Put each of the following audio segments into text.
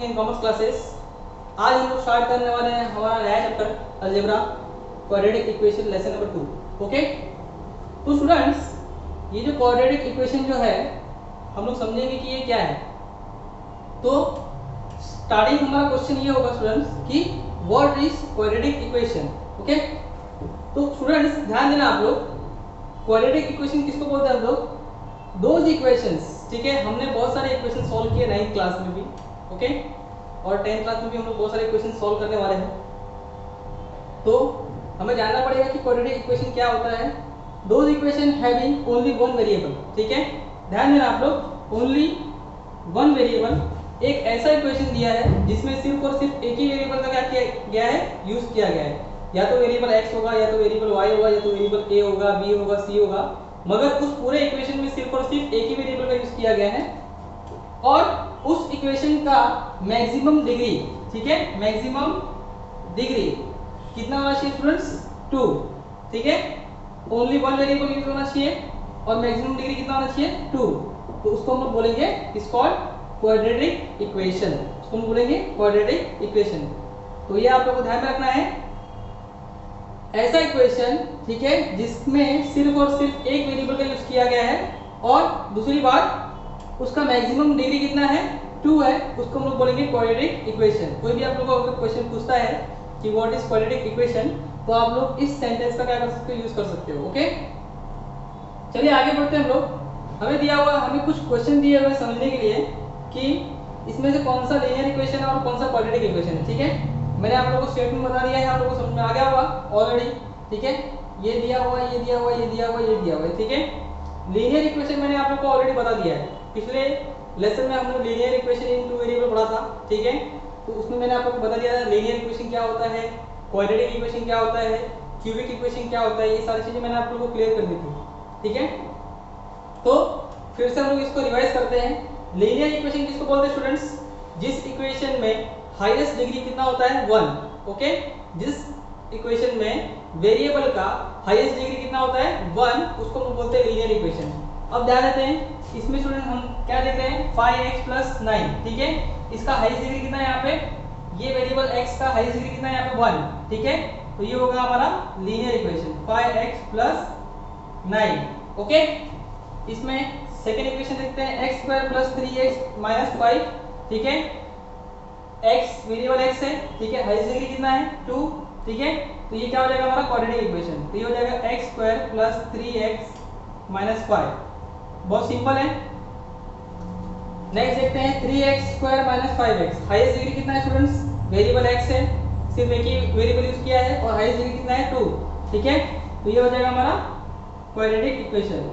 In commerce classes. आज हम लोग स्टार्ट करने वाले हैं हमारा नया chapter algebra quadratic equation lesson number 2। Okay, तो स्टूडेंट्स ये जो क्वाड्रेटिक इक्वेशन जो है हम लोग समझेंगे कि ये क्या है। तो स्टार्टिंग हमारा क्वेश्चन ये होगा स्टूडेंट्स कि what is quadratic equation. Okay, तो स्टूडेंट्स ध्यान देना आप लोग, क्वाड्रेटिक इक्वेशन किसको बोलते हैं हम लोग? दोज इक्वेशंस, ठीक है। हमने बहुत सारे इक्वेशन सॉल्व किए 9th क्लास में भी, ओके, और 10th क्लास में भी हम लोग बहुत सारे इक्वेशन सॉल्व करने वाले हैं। तो हमें जानना पड़ेगा कि क्वाड्रेटिक इक्वेशन क्या होता है। Those equation having only one variable, ठीक है, ध्यान देना आप लोग, ओनली वन वेरिएबल, एक ऐसा इक्वेशन दिया है जिसमें सिर्फ और सिर्फ एक ही वेरिएबल का क्या किया गया है, यूज किया गया है। या तो वेरिएबल x होगा, या तो वेरिएबल y होगा, या तो वेरिएबल a होगा, b होगा, c होगा, मगर उस पूरे इक्वेशन में सिर्फ और सिर्फ एक ही वेरिएबल का यूज किया गया है और उस इक्वेशन का मैक्सिमम डिग्री, ठीक है, मैक्सिमम डिग्री कितना होना चाहिए स्टूडेंट्स? 2, ठीक है, ओनली वन वेरिएबल यूज होना चाहिए और मैक्सिमम डिग्री कितना होना चाहिए? 2। तो उसको हम लोग बोलेंगे इज कॉल्ड क्वाड्रेटिक इक्वेशन, उसको हम बोलेंगे क्वाड्रेटिक इक्वेशन। तो ये आप लोग को ध्यान में रखना है, ऐसा इक्वेशन, ठीक है, जिसमें सिर्फ और सिर्फ एक वेरिएबल का यूज किया गया है और दूसरी बात उसका मैक्सिमम डिग्री कितना है? 2 है, उसको हम लोग बोलेंगे क्वाड्रेटिक इक्वेशन। कोई भी आप लोगों को अगर क्वेश्चन पूछता है कि व्हाट इज क्वाड्रेटिक इक्वेशन, तो आप लोग इस सेंटेंस का क्या कर सकते हो, यूज कर सकते हो। ओके, चलिए आगे बढ़ते हैं हम लोग। हमें दिया हुआ, हमें कुछ क्वेश्चन दिए हुए समझने के लिए कि इसमें से कौन सा लीनियर इक्वेशन है और कौन सा क्वाड्रेटिक इक्वेशन है। ठीक है, मैंने आप लोगों को स्टेटमेंट बता दिया है, आप लोगों को समझ में आ गया होगा ऑलरेडी। ठीक है, ये दिया हुआ, ये दिया हुआ, ये दिया हुआ, ये दिया हुआ है। ठीक है, लीनियर इक्वेशन मैंने आप लोगों को ऑलरेडी बता दिया है, पिछले लेसन में हमने linear equation in two variable पढ़ा था। ठीक है, तो उसमें मैंने आप लोगों को बता दिया था लीनियर इक्वेशन क्या होता है, क्वाड्रेटिक इक्वेशन क्या होता है, क्यूबिक इक्वेशन क्या होता है, ये सारी चीजें मैंने आप लोगों को क्लियर कर दी थी। ठीक है, तो फिर से हम लोग इसको रिवाइज करते हैं। लीनियर इक्वेशन किसको बोलते हैं स्टूडेंट्स? जिस इक्वेशन में हाईएस्ट डिग्री कितना होता है? 1। ओके, जिस इक्वेशन में वेरिएबल का हाईएस्ट डिग्री कितना होता है? 1, उसको हम बोलते हैं लीनियर इक्वेशन। अब ध्यान देते हैं, इसमें स्टूडेंट हम क्या देख रहे हैं? 5x + 9। ठीक है, इसका हाईएस्ट डिग्री कितना है यहाँ पे? ये वेरिएबल x का हाईएस्ट डिग्री कितना है यहाँ पे? 1। ठीक है, तो ये होगा हमारा लीनियर इक्वेशन 5x + 9। ओके, इसमें सेकेंड इक्वेशन देखते हैं, x² + 3x - 5। ठीक है, x वेरिएबल x है, ठीक है, हाईएस्ट डिग्री कितना है? 2। ठीक है, तो ये क्या हो जाएगा हमारा क्वाड्रेटिक इक्वेशन। तो ये हो जाएगा x² + 3x - 5। बहुत सिंपल है। नेक्स्ट देखते हैं 3x² - 5x, हाईएस्ट डिग्री कितना है स्टूडेंट्स? वेरिएबल x है, सिर्फ एक ही वेरिएबल यूज किया है और हाईएस्ट डिग्री कितना है? 2। ठीक है, तो ये हो जाएगा हमारा क्वाड्रेटिक इक्वेशन।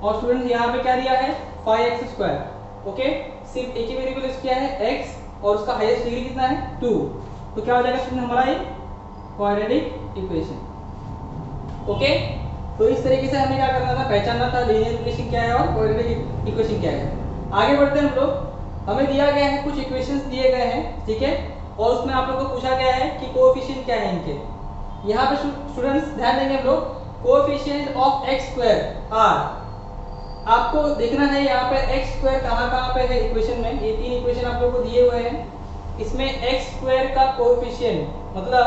और स्टूडेंट्स यहाँ पे क्या दिया है? 5x²। ओके, सिर्फ एक ही वेरिएबल यूज किया है x और उसका हाईएस्ट डिग्री कितना है? 2। तो क्या हो जाएगा स्टूडेंट हमारा ये क्वाड्रेटिक इक्वेशन। ओके, तो इस तरीके से हमें क्या करना था, पहचानना था लीनियर इक्वेशन क्या है और क्वाड्रेटिक इक्वेशन क्या है। आगे बढ़ते हैं हम लोग। हमें दिया गया है कुछ इक्वेशंस दिए गए हैं, ठीक है, और उसमें आप लोगों को पूछा गया है कि कोएफिशिएंट क्या है इनके। यहाँ पे स्टूडेंट्स ध्यान देंगे हम लोग, कोएफिशिएंट ऑफ x² आर, आपको देखना है यहाँ पे x² कहाँ पे है इक्वेशन में। ये 3 इक्वेशन आप लोगों को दिए हुए हैं, इसमें x² का कोएफिशिएंट मतलब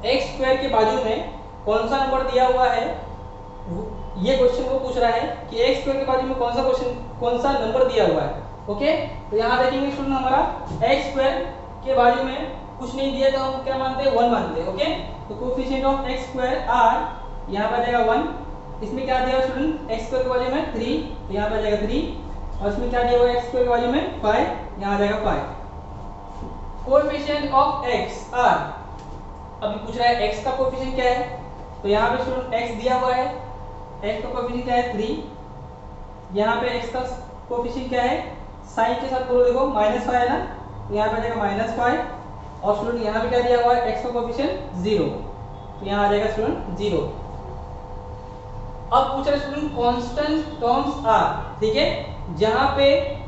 x² के बाजू में कौन सा नंबर दिया हुआ है, ये क्वेश्चन को पूछ रहा है कि x² के बाजू में कौन सा नंबर दिया हुआ है। ओके, तो यहाँ देखेंगे स्टूडेंट हमारा x² के बाजू में कुछ नहीं दिया तो हम क्या मानते हैं? 1 मानते हैं। ओके, तो कोएफिशिएंट ऑफ x² r यहाँ पे आ जाएगा 1। इसमें क्या दिया स्टूडेंट? x² के बाजू में 3, तो यहाँ पे आ जाएगा 3, और इसमें क्या दिया हुआ है? x² के बाजू में 5, यहाँ आ जाएगा 5। कोएफिशिएंट ऑफ x r, अभी पूछ रहा है x का कोएफिशिएंट क्या है, तो यहाँ पे स्टूडेंट x दिया हुआ है, x का कोएफिशिएंट क्या है? 3। यहाँ पे x का कोएफिशिएंट क्या है? साइन के साथ बोलो, देखो -5 है ना, तो यहाँ पे आ जाएगा -5, और स्टूडेंट यहाँ पे क्या दिया हुआ है? x का कोएफिशिएंट 0, तो यहाँ आ जाएगा स्टूडेंट 0। अब पूछ रहे स्टूडेंट कांस्टेंट टर्म्स आर, ठीक है, जहां पे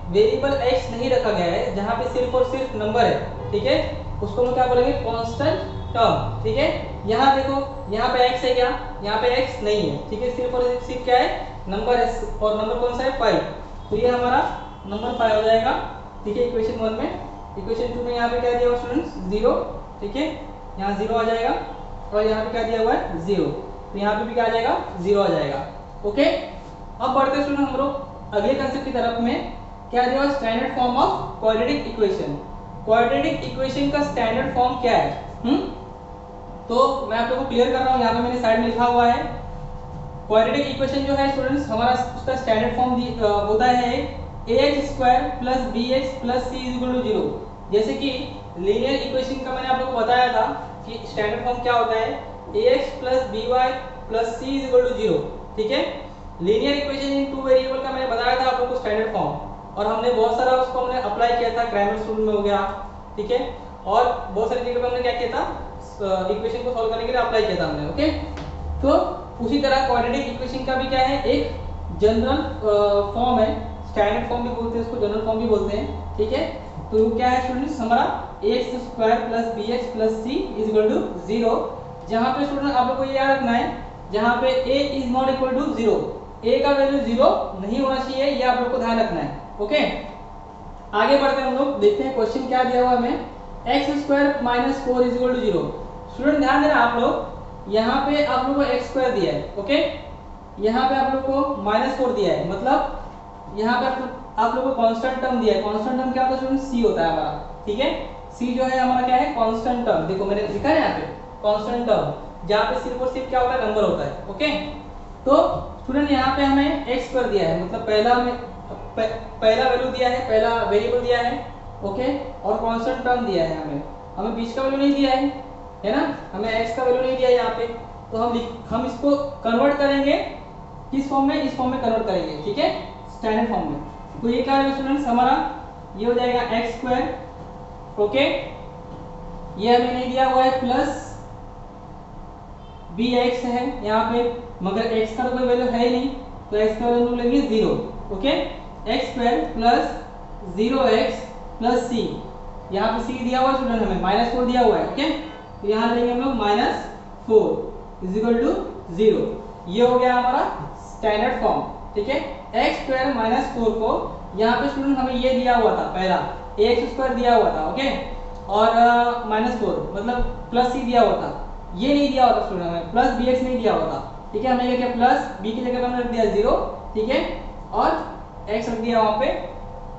वेरिएबल x नहीं रखा गया है, जहां पे सिर्फ और सिर्फ नंबर है, ठीक है, उसको हम क्या बोलेंगे? Constant term. ठीक है, यहाँ देखो, यहाँ पे x है क्या? यहाँ पे x नहीं है, ठीक है, सिर्फ और सिर्फ क्या है? नंबर है, और नंबर कौन सा है? 5। तो ये हमारा नंबर 5 हो जाएगा ठीक है, इक्वेशन 1 में। इक्वेशन 2 में यहाँ पे क्या दिया हुआ स्टूडेंट्स 0, ठीक है, यहाँ 0 आ जाएगा और यहाँ पे क्या दिया हुआ है 0, तो यहाँ पे भी क्या आ जाएगा 0 आ जाएगा। ओके, अब बढ़ते हैं स्टूडेंट हम लोग अगले कंसेप्ट की तरफ में। क्या दिया हुआ standard form of quadratic equation. Quadratic equation का स्टैंडर्ड फॉर्म क्या है? तो मैं आप लोगों को क्लियर कर रहा हूँ, यहाँ पे मैंने साइड में लिखा हुआ है। क्वाड्रेटिक इक्वेशन जो है स्टूडेंट्स हमारा उसका स्टैंडर्ड फॉर्म होता है ax square plus bx plus c equal to 0। जैसे कि लीनियर इक्वेशन का मैंने आप लोगों को बताया था कि स्टैंडर्ड फॉर्म क्या होता है, ax plus by plus c equal to 0, ठीक है। Linear equation in two variable का मैंने बताया था आप लोगों को स्टैंडर्ड फॉर्म, और हमने बहुत सारा उसको हमने अप्लाई किया था, क्राइमर स्टूडेंट में हो गया, ठीक है, और बहुत सारी जगह पे हमने क्या किया था, इक्वेशन को सॉल्व करने के लिए अप्लाई किया था हमने। ओके, तो उसी तरह क्वाड्रेटिक इक्वेशन का भी क्या है, एक जनरल फॉर्म है, स्टैंडर्ड फॉर्म भी बोलते हैं उसको, जनरल फॉर्म भी बोलते हैं, ठीक है। तो क्या है स्टूडेंट्स हमारा ax square plus bx plus c is equal to 0, जहां पे स्टूडेंट आप लोग को ये याद रखना है, जहां पे a is not equal to 0, a का वैल्यू 0 नहीं होना चाहिए, ये आप लोग को ध्यान रखना है। ओके, आगे बढ़ते हैं हम लोग, देखते हैं क्वेश्चन क्या दिया हुआ हमें, x square minus 4 is equal to 0। Student ध्यान देना आप लोग, यहाँ पे आप लोग को x स्क्वायर दिया है, ओके, यहाँ पे आप लोग को माइनस 4 दिया है, मतलब यहाँ पे आप लोग को कांस्टेंट टर्म दिया है। कांस्टेंट टर्म क्या होता है स्टूडेंट, c होता है हमारा, ठीक है। c जो है हमारा क्या है, कांस्टेंट टर्म, देखो मैंने लिखा है यहाँ पे कांस्टेंट टर्म, जहाँ पे सिर्फ और सिर्फ क्या होता है, नंबर होता है। ओके, तो स्टूडेंट यहाँ पे हमें x स्क्वायर दिया है, मतलब पहला वैल्यू दिया है, पहला वेरिएबल दिया है, ओके, और कांस्टेंट टर्म दिया है, हमें बीच का वैल्यू नहीं दिया है ना, हमें x का वैल्यू नहीं दिया है यहाँ पे, तो हम इसको कन्वर्ट करेंगे किस फॉर्म में, इस फॉर्म में कन्वर्ट करेंगे, ठीक है, स्टैंडर्ड फॉर्म में। तो ये क्या है स्टूडेंट्स हमारा, ये हो जाएगा x स्क्वायर, ओके, ये हमें नहीं दिया हुआ है, प्लस bx है यहाँ पे, मगर x का तो कोई वैल्यू है ही नहीं, तो x का वैल्यू लेंगे 0, okay, x square plus 0x plus c, यहाँ पे c दिया हुआ है स्टूडेंट हमें, माइनस 4 दिया हुआ है, ओके, तो यहाँ लेंगे हम लोग माइनस 4 इज इक्वल टू 0। ये हो गया हमारा स्टैंडर्ड फॉर्म, ठीक है। x स्क्वायर माइनस 4 को यहाँ पे स्टूडेंट हमें ये दिया हुआ था, पहला ax स्क्वायर दिया हुआ था, ओके, और माइनस 4 मतलब प्लस c दिया हुआ था, ये नहीं दिया हुआ था स्टूडेंट हमें, प्लस bx नहीं दिया हुआ था, ठीक है। हमने क्या किया, प्लस b की जगह पे हमने रख दिया 0, ठीक है, और x रख दिया वहां पे,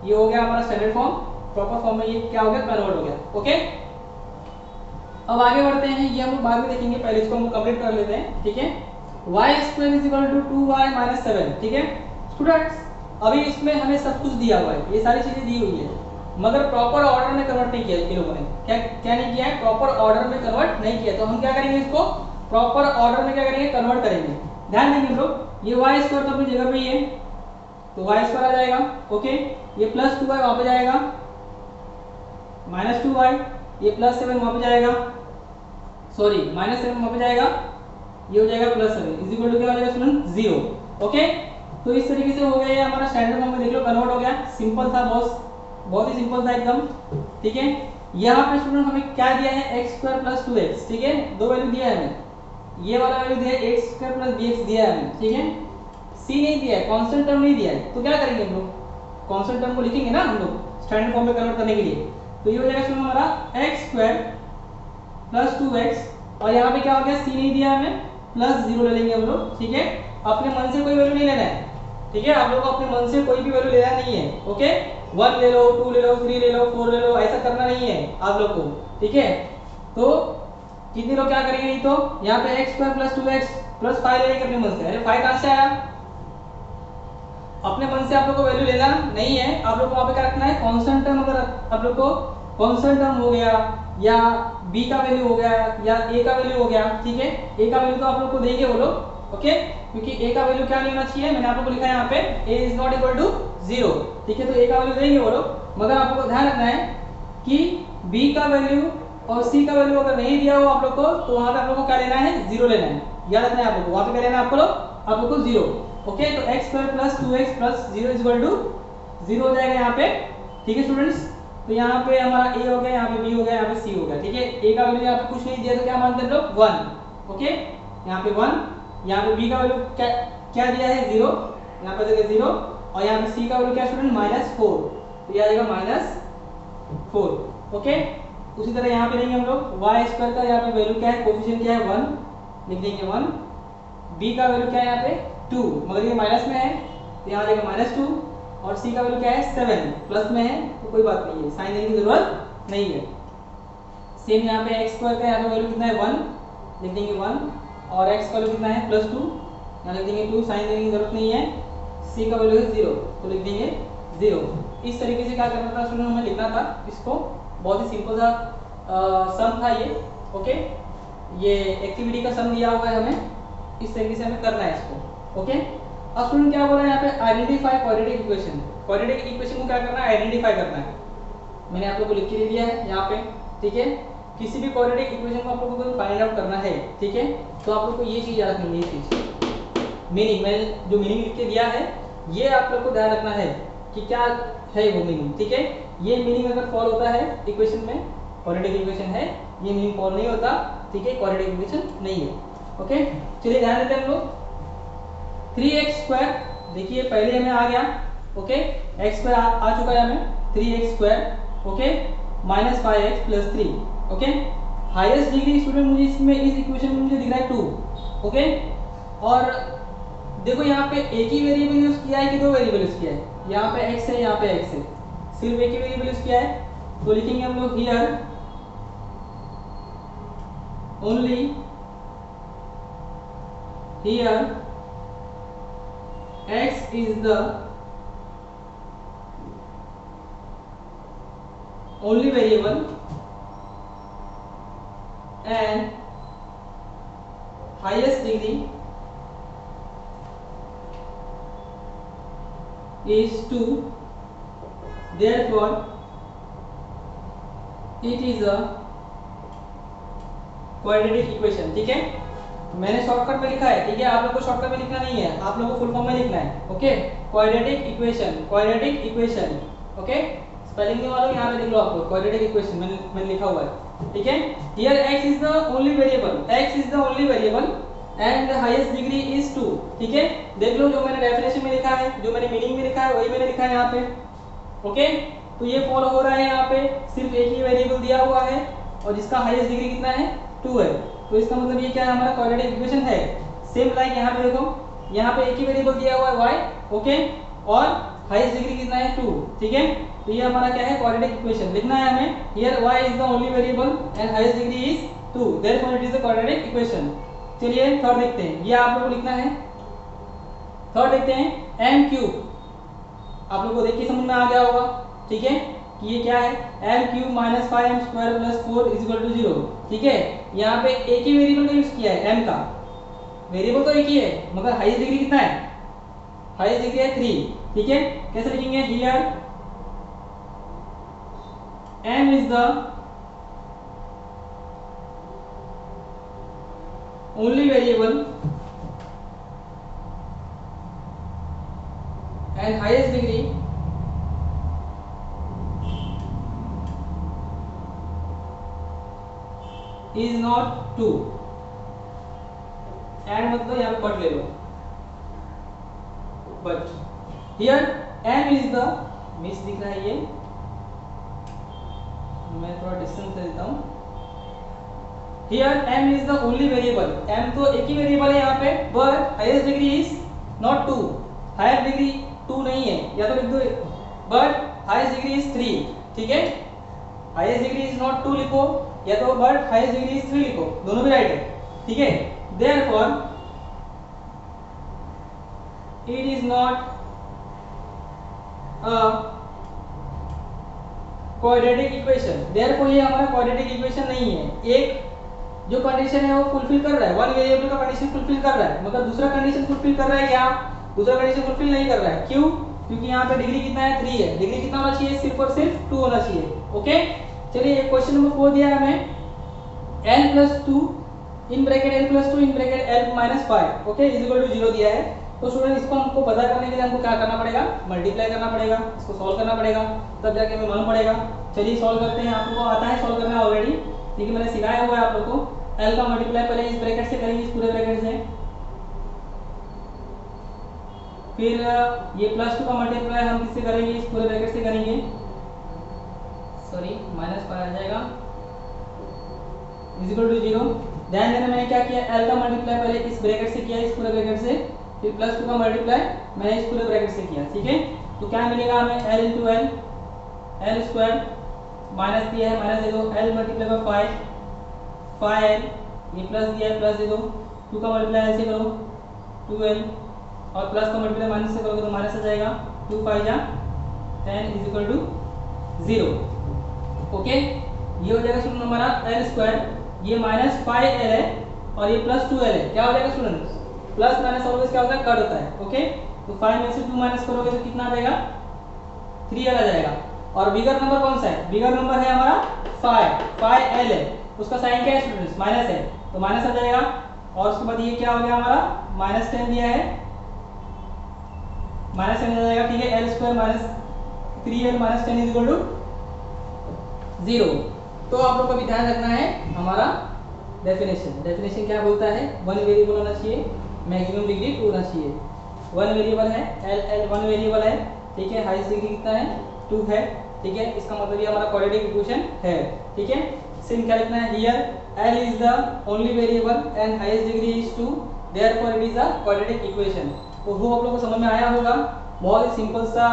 ये हो गया हमारा स्टैंडर्ड फॉर्म, प्रॉपर फॉर्म में ये क्या हो गया, कन्वर्ट हो गया। ओके, अब आगे बढ़ते हैं, ये हम लोग बाद में देखेंगे, पहले इसको हम कंप्लीट कर लेते हैं, ठीक है। y square is equal to 2y minus 7, ठीक है स्टूडेंट्स, अभी इसमें हमें सब कुछ दिया हुआ है, ये सारी चीजें दी हुई है, मगर प्रॉपर ऑर्डर में कन्वर्ट नहीं किया इन लोगों ने, क्या नहीं किया है, प्रॉपर ऑर्डर में कन्वर्ट नहीं किया, तो हम क्या करेंगे, इसको प्रॉपर ऑर्डर में क्या करेंगे, कन्वर्ट करेंगे। ध्यान देंगे हम लोग, ये y स्क्वायर तो अपनी जगह पे ही है, तो y स्क्वायर आ जाएगा, ओके, ये प्लस 2y वहां पे जाएगा, माइनस 2y, ये प्लस 7 वहां पे जाएगा, सॉरी माइनस 7 वहां पे जाएगा, ये हो जाएगा प्लस 7 इज इक्वल टू क्या हो जाएगा स्टूडेंट 0। ओके, तो इस तरीके से हो गया ये हमारा स्टैंडर्ड फॉर्म में, देख लो कन्वर्ट हो गया, सिंपल था बॉस, बहुत ही सिंपल था एकदम, ठीक है। यहाँ पे स्टूडेंट हमें क्या दिया है, x स्क्वायर प्लस 2x, ठीक है, दो वैल्यू दिया है हमें, ये वाला वैल्यू दिया है x स्क्वायर प्लस bx दिया है हमें, ठीक है, c नहीं दिया है, कांस्टेंट टर्म नहीं दिया है, तो क्या करेंगे हम लोग, कांस्टेंट टर्म को लिखेंगे ना हम लोग स्टैंडर्ड फॉर्म में कन्वर्ट करने के लिए, तो ये हो जाएगा स्टूडेंट हमारा x स्क्वायर प्लस 2x, और यहाँ पे क्या हो गया, c नहीं दिया हमें, प्लस 0 ले लेंगे हम लोग, ठीक है। अपने मन से कोई वैल्यू नहीं लेना है, ठीक है, आप लोग को अपने मन से कोई भी वैल्यू लेना नहीं है, ओके, 1 ले लो, 2 ले लो, 3 ले लो, 4 ले लो, ऐसा करना नहीं है आप लोग को, ठीक है। तो कितने लोग क्या करेंगे, नहीं तो यहाँ पे x square plus 2x plus 5 ले लेंगे अपने मन से, अरे 5 कहाँ से आया, अपने मन से आप लोग को वैल्यू लेना नहीं है, आप लोग को वहाँ पे क्या रखना है, कांस्टेंट टर्म, अगर आप लोग को कांस्टेंट टर्म हो गया, या b का वैल्यू हो गया, या a का वैल्यू हो गया, ठीक है, a का वैल्यू तो आप लोग को देंगे वो लोग, ओके, क्योंकि a का वैल्यू क्या नहीं होना चाहिए, मैंने आप लोग को लिखा है यहाँ पे a is not equal to 0, ठीक है, तो a का वैल्यू देंगे वो लोग, मगर आप लोग को ध्यान रखना है कि b का वैल्यू और c का वैल्यू अगर नहीं दिया हो आप लोग को, तो वहां पे आप लोग को क्या लेना है, 0 लेना है, याद रखना है आप लोग को, वहां पे क्या लेना है आप लोग को 0, ओके। तो x square plus 2x plus 0 is equal to 0 हो जाएगा यहाँ पे, ठीक है स्टूडेंट्स। तो यहाँ पे हमारा a हो गया, यहाँ पे b हो गया, यहाँ पे c हो गया, ठीक है। a का वैल्यू यहाँ पे कुछ नहीं दिया तो क्या मानते हैं लोग, 1, ओके, यहाँ पे 1, यहाँ पे b का वैल्यू क्या दिया है, 0, यहाँ पे देखिए 0, और यहाँ पे c का वैल्यू क्या स्टूडेंट, -4, तो ये आ जाएगा -4। ओके, उसी तरह यहाँ पे लेंगे हम लोग वाई स्क्वायर का, यहाँ पे वैल्यू क्या है, कोफिशिएंट क्या है 1, लिख देंगे 1। बी का वैल्यू क्या है यहाँ पे 2, मगर ये माइनस में है तो यहाँ आ जाएगा -2। और सी का वैल्यू क्या है 7, प्लस में है तो कोई बात नहीं है, साइन देने की जरूरत नहीं है। सेम यहाँ पे एक्स स्क्वायर का यहाँ पे वैल्यू कितना है 1, लिख देंगे 1। और एक्स का वैल्यू कितना है +2, यहाँ लिख देंगे 2, साइन देने की जरूरत नहीं है। सी का वैल्यू है 0 तो लिख देंगे 0। इस तरीके से क्या करना था स्टूडेंट, हमें लिखना था इसको, बहुत ही सिंपल सा सम था ये। ओके, ये एक्टिविटी का सम दिया हुआ है हमें, इस तरीके से हमें करना है इसको। ओके, अब स्टूडेंट क्या बोल रहा है यहाँ पे, identify quadratic equation. Quadratic equation को क्या करना है, आइडेंटिफाई करना है। मैंने आप लोगों को लिख के दे दिया है यहाँ पे, ठीक है। किसी भी क्वाड्रेटिक इक्वेशन को आप लोगों को फाइंड आउट करना है, ठीक है, तो आप लोग को ये चीज याद रखनी है, ये चीज मीनिंग, मैंने जो मीनिंग लिख के दिया है ये आप लोग को ध्यान रखना है कि क्या है वो मीनिंग, ठीक है। ये मीनिंग अगर फॉलो होता है इक्वेशन में, क्वाड्रेटिक इक्वेशन है, ये मीनिंग फॉलो नहीं होता, ठीक है, क्वाड्रेटिक इक्वेशन नहीं है। ओके, चलिए ध्यान देते हैं हम लोग। 3x², देखिए पहले हमें आ गया, ओके, x² आ चुका है हमें 3x², okay, -5x + 3, okay. Highest degree student मुझे इसमें इस इक्वेशन में मुझे दिख रहा है 2, ओके। और देखो यहाँ पे एक ही वेरिएबल यूज किया है कि दो वेरिएबल यूज किया है, यहाँ पे x है, यहाँ पे x है, सिर्फ एक ही वेरिएबल यूज किया है, तो लिखेंगे हम लोग here only, here x is the only variable and highest degree is 2, therefore it is a quadratic equation। ठीक है, मैंने शॉर्टकट में लिखा है, ठीक है, आप लोग को शॉर्टकट में लिखना नहीं है, आप लोगों को फुल फॉर्म में लिखना है। Okay, quadratic equation, quadratic equation, okay, spelling नहीं मालूम यहाँ पे लिख लो आप लोग, क्वाड्रेटिक इक्वेशन मैंने लिखा हुआ है, ठीक है। Here x is the only variable, x is the only variable and highest degree is 2, ठीक है। देख लो जो मैंने डेफिनेशन में लिखा है, जो मैंने मीनिंग में लिखा है वही मैंने लिखा है यहाँ पे। ओके, तो ये फॉलो हो रहा है, यहाँ पे सिर्फ एक ही वेरिएबल दिया हुआ है और जिसका हाईएस्ट डिग्री कितना है 2 है, तो इसका मतलब ये क्या है, हमारा क्वाड्रेटिक इक्वेशन है। सेम लाइक यहाँ पे देखो, यहाँ पे एक ही वेरिएबल दिया हुआ है y, ओके, और हाईएस्ट डिग्री कितना है 2, ठीक है। तो ये हमारा क्या है, क्वाड्रेटिक इक्वेशन लिखना है हमें। Here y is the only variable and highest degree is 2, therefore it is the quadratic equation. चलिए थर्ड देखते हैं, ये आप लोगों को लिखना है। थर्ड देखते हैं m3, आप लोगों को देख के समझ में आ गया होगा, ठीक है, कि ये क्या है, m³ - 5m² + 4 = 0, ठीक है। यहाँ पे एक ही वेरिएबल का यूज किया है, m का, वेरिएबल तो एक ही है मगर हाईएस्ट डिग्री कितना है, हाईएस्ट डिग्री है 3, ठीक है। कैसे लिखेंगे, here m is the only variable and highest degree is not 2, and मतलब यहाँ पे बट ले लो, but here m is the, miss दिख रहा है ये, मैं थोड़ा डिस्टेंस दे देता हूँ। Here m is the only variable, m तो एक ही वेरिएबल है यहाँ पे, but highest degree is not 2, higher degree 2 नहीं है, या तो लिख दो बट हाईएस्ट डिग्री इज 3, ठीक है। हाईएस्ट डिग्री इज नॉट 2 लिखो, या तो बट हाईएस्ट डिग्री इज 3 लिखो, दोनों भी राइट है, ठीक है। Therefore it is not a quadratic equation, therefore ये हमारा क्वाड्रेटिक इक्वेशन नहीं है। एक जो कंडीशन है वो फुलफिल कर रहा है, वन वेरिएबल का कंडीशन फुलफिल कर रहा है, मगर दूसरा कंडीशन फुलफिल कर रहा है क्या, दूसरा कंडीशन फुलफिल नहीं कर रहा है। क्यों, क्योंकि यहाँ पे डिग्री कितना है 3 है, डिग्री कितना होना चाहिए, सिर्फ और सिर्फ 2 होना चाहिए। ओके, चलिए क्वेश्चन नंबर 4 दिया है हमें, n + 2 in bracket n + 2 in bracket l - 5, okay, is equal to 0 दिया है। तो स्टूडेंट इसको हमको पता करने के लिए हमको क्या करना पड़ेगा, मल्टीप्लाई करना पड़ेगा, इसको सॉल्व करना पड़ेगा, तब जाके हमें मालूम पड़ेगा। चलिए सॉल्व करते हैं, आप लोगों को आता है सॉल्व करना ऑलरेडी, ठीक है, मैंने सिखाया हुआ है आप लोगों को। l का मल्टीप्लाई पहले इस ब्रैकेट से करेंगे, इस पूरे ब्रैकेट से, फिर ये +2 का मल्टीप्लाई हम किससे करेंगे, इस पूरे ब्रैकेट से करेंगे, माइनस 5 आ जाएगा इज इक्वल टू 0। ध्यान देना मैंने क्या किया, एल का मल्टीप्लाई पहले इस ब्रैकेट से किया, इस पूरे ब्रैकेट से, फिर प्लस 2 का मल्टीप्लाई मैंने इस पूरे ब्रैकेट से किया, ठीक है। तो क्या मिलेगा हमें, L into L, L square minus दिया है माइनस दे दो, एल मल्टीप्लाई बाय 5 एल, ये प्लस दिया है प्लस दे दो, 2 का मल्टीप्लाई ऐसे करो 2l और प्लस का मल्टीप्लाई माइनस से करोगे तो माइनस आ जाएगा, 2 5 जा 10 इज इक्वल टू 0। ओके, ये हो जाएगा स्टूडेंट हमारा एल स्क्वायर, ये माइनस 5l है और ये प्लस 2l है, क्या हो जाएगा स्टूडेंट्स, प्लस माइनस ऑलवेज क्या होता है, कट होता है। ओके, तो 5 में से 2 माइनस करोगे तो कितना आ जाएगा, 3l आ जाएगा। और बिगर नंबर कौन सा है, बिगर नंबर है हमारा 5l है, उसका साइन क्या है स्टूडेंट्स, माइनस है, तो माइनस आ जाएगा। और उसके बाद ये क्या हो गया हमारा, माइनस 10 दिया है, माइनस 10 आ जाएगा, ठीक है। L square minus 3l minus 10 is equal to 0। तो आप लोग को भी ध्यान रखना है हमारा डेफिनेशन क्या बोलता है, वन वेरिएबल होना चाहिए, मैक्सिमम डिग्री 2 होना चाहिए। वन वेरिएबल है एल वन वेरिएबल है, ठीक है। हाईएस्ट डिग्री कितना है, 2 है, ठीक है। इसका मतलब ये हमारा क्वाड्रेटिक इक्वेशन है, ठीक है। सेम क्या लिखना है, here L is the only variable and highest degree is 2, therefore it is a quadratic equation. तो वो आप लोगों को समझ में आया होगा, बहुत ही सिंपल सा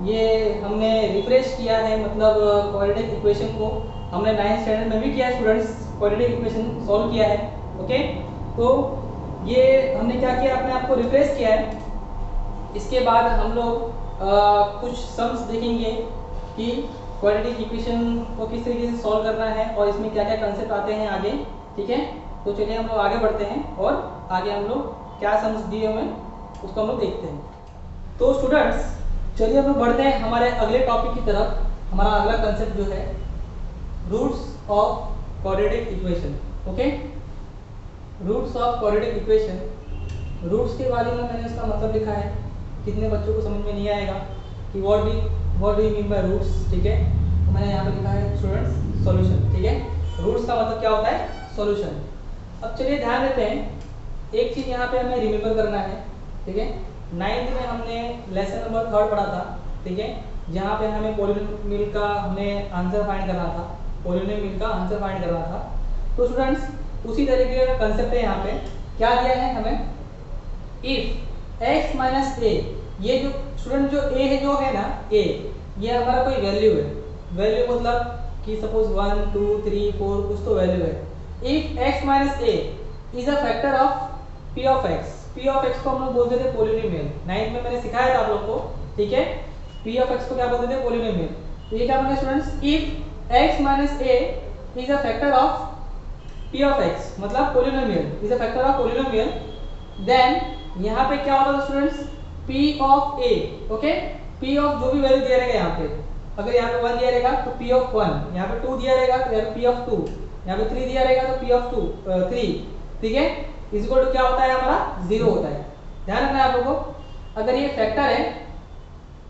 ये हमने रिफ्रेश किया है, मतलब क्वाड्रेटिक इक्वेशन को हमने 9th स्टैंडर्ड में भी किया है स्टूडेंट्स, क्वाड्रेटिक इक्वेशन सॉल्व किया है। ओके, तो ये हमने क्या किया, अपने आप को रिफ्रेश किया है। इसके बाद हम लोग कुछ सम्स देखेंगे कि क्वाड्रेटिक इक्वेशन को किस तरीके से सॉल्व करना है और इसमें क्या क्या कंसेप्ट आते हैं आगे, ठीक है। तो चलिए हम लोग आगे बढ़ते हैं और आगे हम लोग क्या सम्स दिए हुए उसको हम लोग देखते हैं। तो स्टूडेंट्स चलिए हम लोग बढ़ते हैं हमारे अगले टॉपिक की तरफ। हमारा अगला कंसेप्ट जो है roots of quadratic equation. Okay, roots of quadratic equation, roots के बारे में मैंने इसका मतलब लिखा है, कितने बच्चों को समझ में नहीं आएगा कि what do you mean by roots, ठीक है। तो मैंने यहाँ पे लिखा है स्टूडेंट्स सॉल्यूशन, ठीक है। रूट्स का मतलब क्या होता है, सॉल्यूशन। अब चलिए ध्यान देते हैं, एक चीज़ यहाँ पे हमें रिमेंबर करना है, ठीक है। 9th में हमने लेसन नंबर 3 पढ़ा था, ठीक है, जहाँ पे हमें पॉलिनोमियल का हमें आंसर फाइंड करना था, पॉलिनोमियल का आंसर फाइंड करना था। तो स्टूडेंट्स उसी तरीके का कंसेप्ट है, यहाँ पे क्या दिया है हमें, इफ x माइनस ए, ये जो स्टूडेंट जो a है, जो है ना a, ये हमारा कोई वैल्यू है, वैल्यू मतलब कि सपोज 1 2 3 4 कुछ तो वैल्यू है। If x minus A is a factor of p of x, p of x को हम लोग बोलते थे पॉलिनोमियल, 9th में मैंने सिखाया था आप लोग को, ठीक है। p ऑफ x को क्या बोलते थे, पॉलिनोमियल। तो ये क्या बनेगा students, if x minus a is a factor of p of x, मतलब polynomial is a factor of polynomial, then यहाँ पे क्या होता है students, p of a, okay. p of जो भी वैल्यू दिया रहेगा यहाँ पे, अगर यहाँ पे 1 दिया रहेगा तो p ऑफ 1, यहाँ पे 2 दिया रहेगा तो यहाँ पे p ऑफ 2, यहाँ पे 3 दिया रहेगा तो p ऑफ 3, ठीक है। इज इक्वल टू क्या होता है हमारा, 0 होता है। ध्यान रखना है आप लोगों को, अगर ये फैक्टर है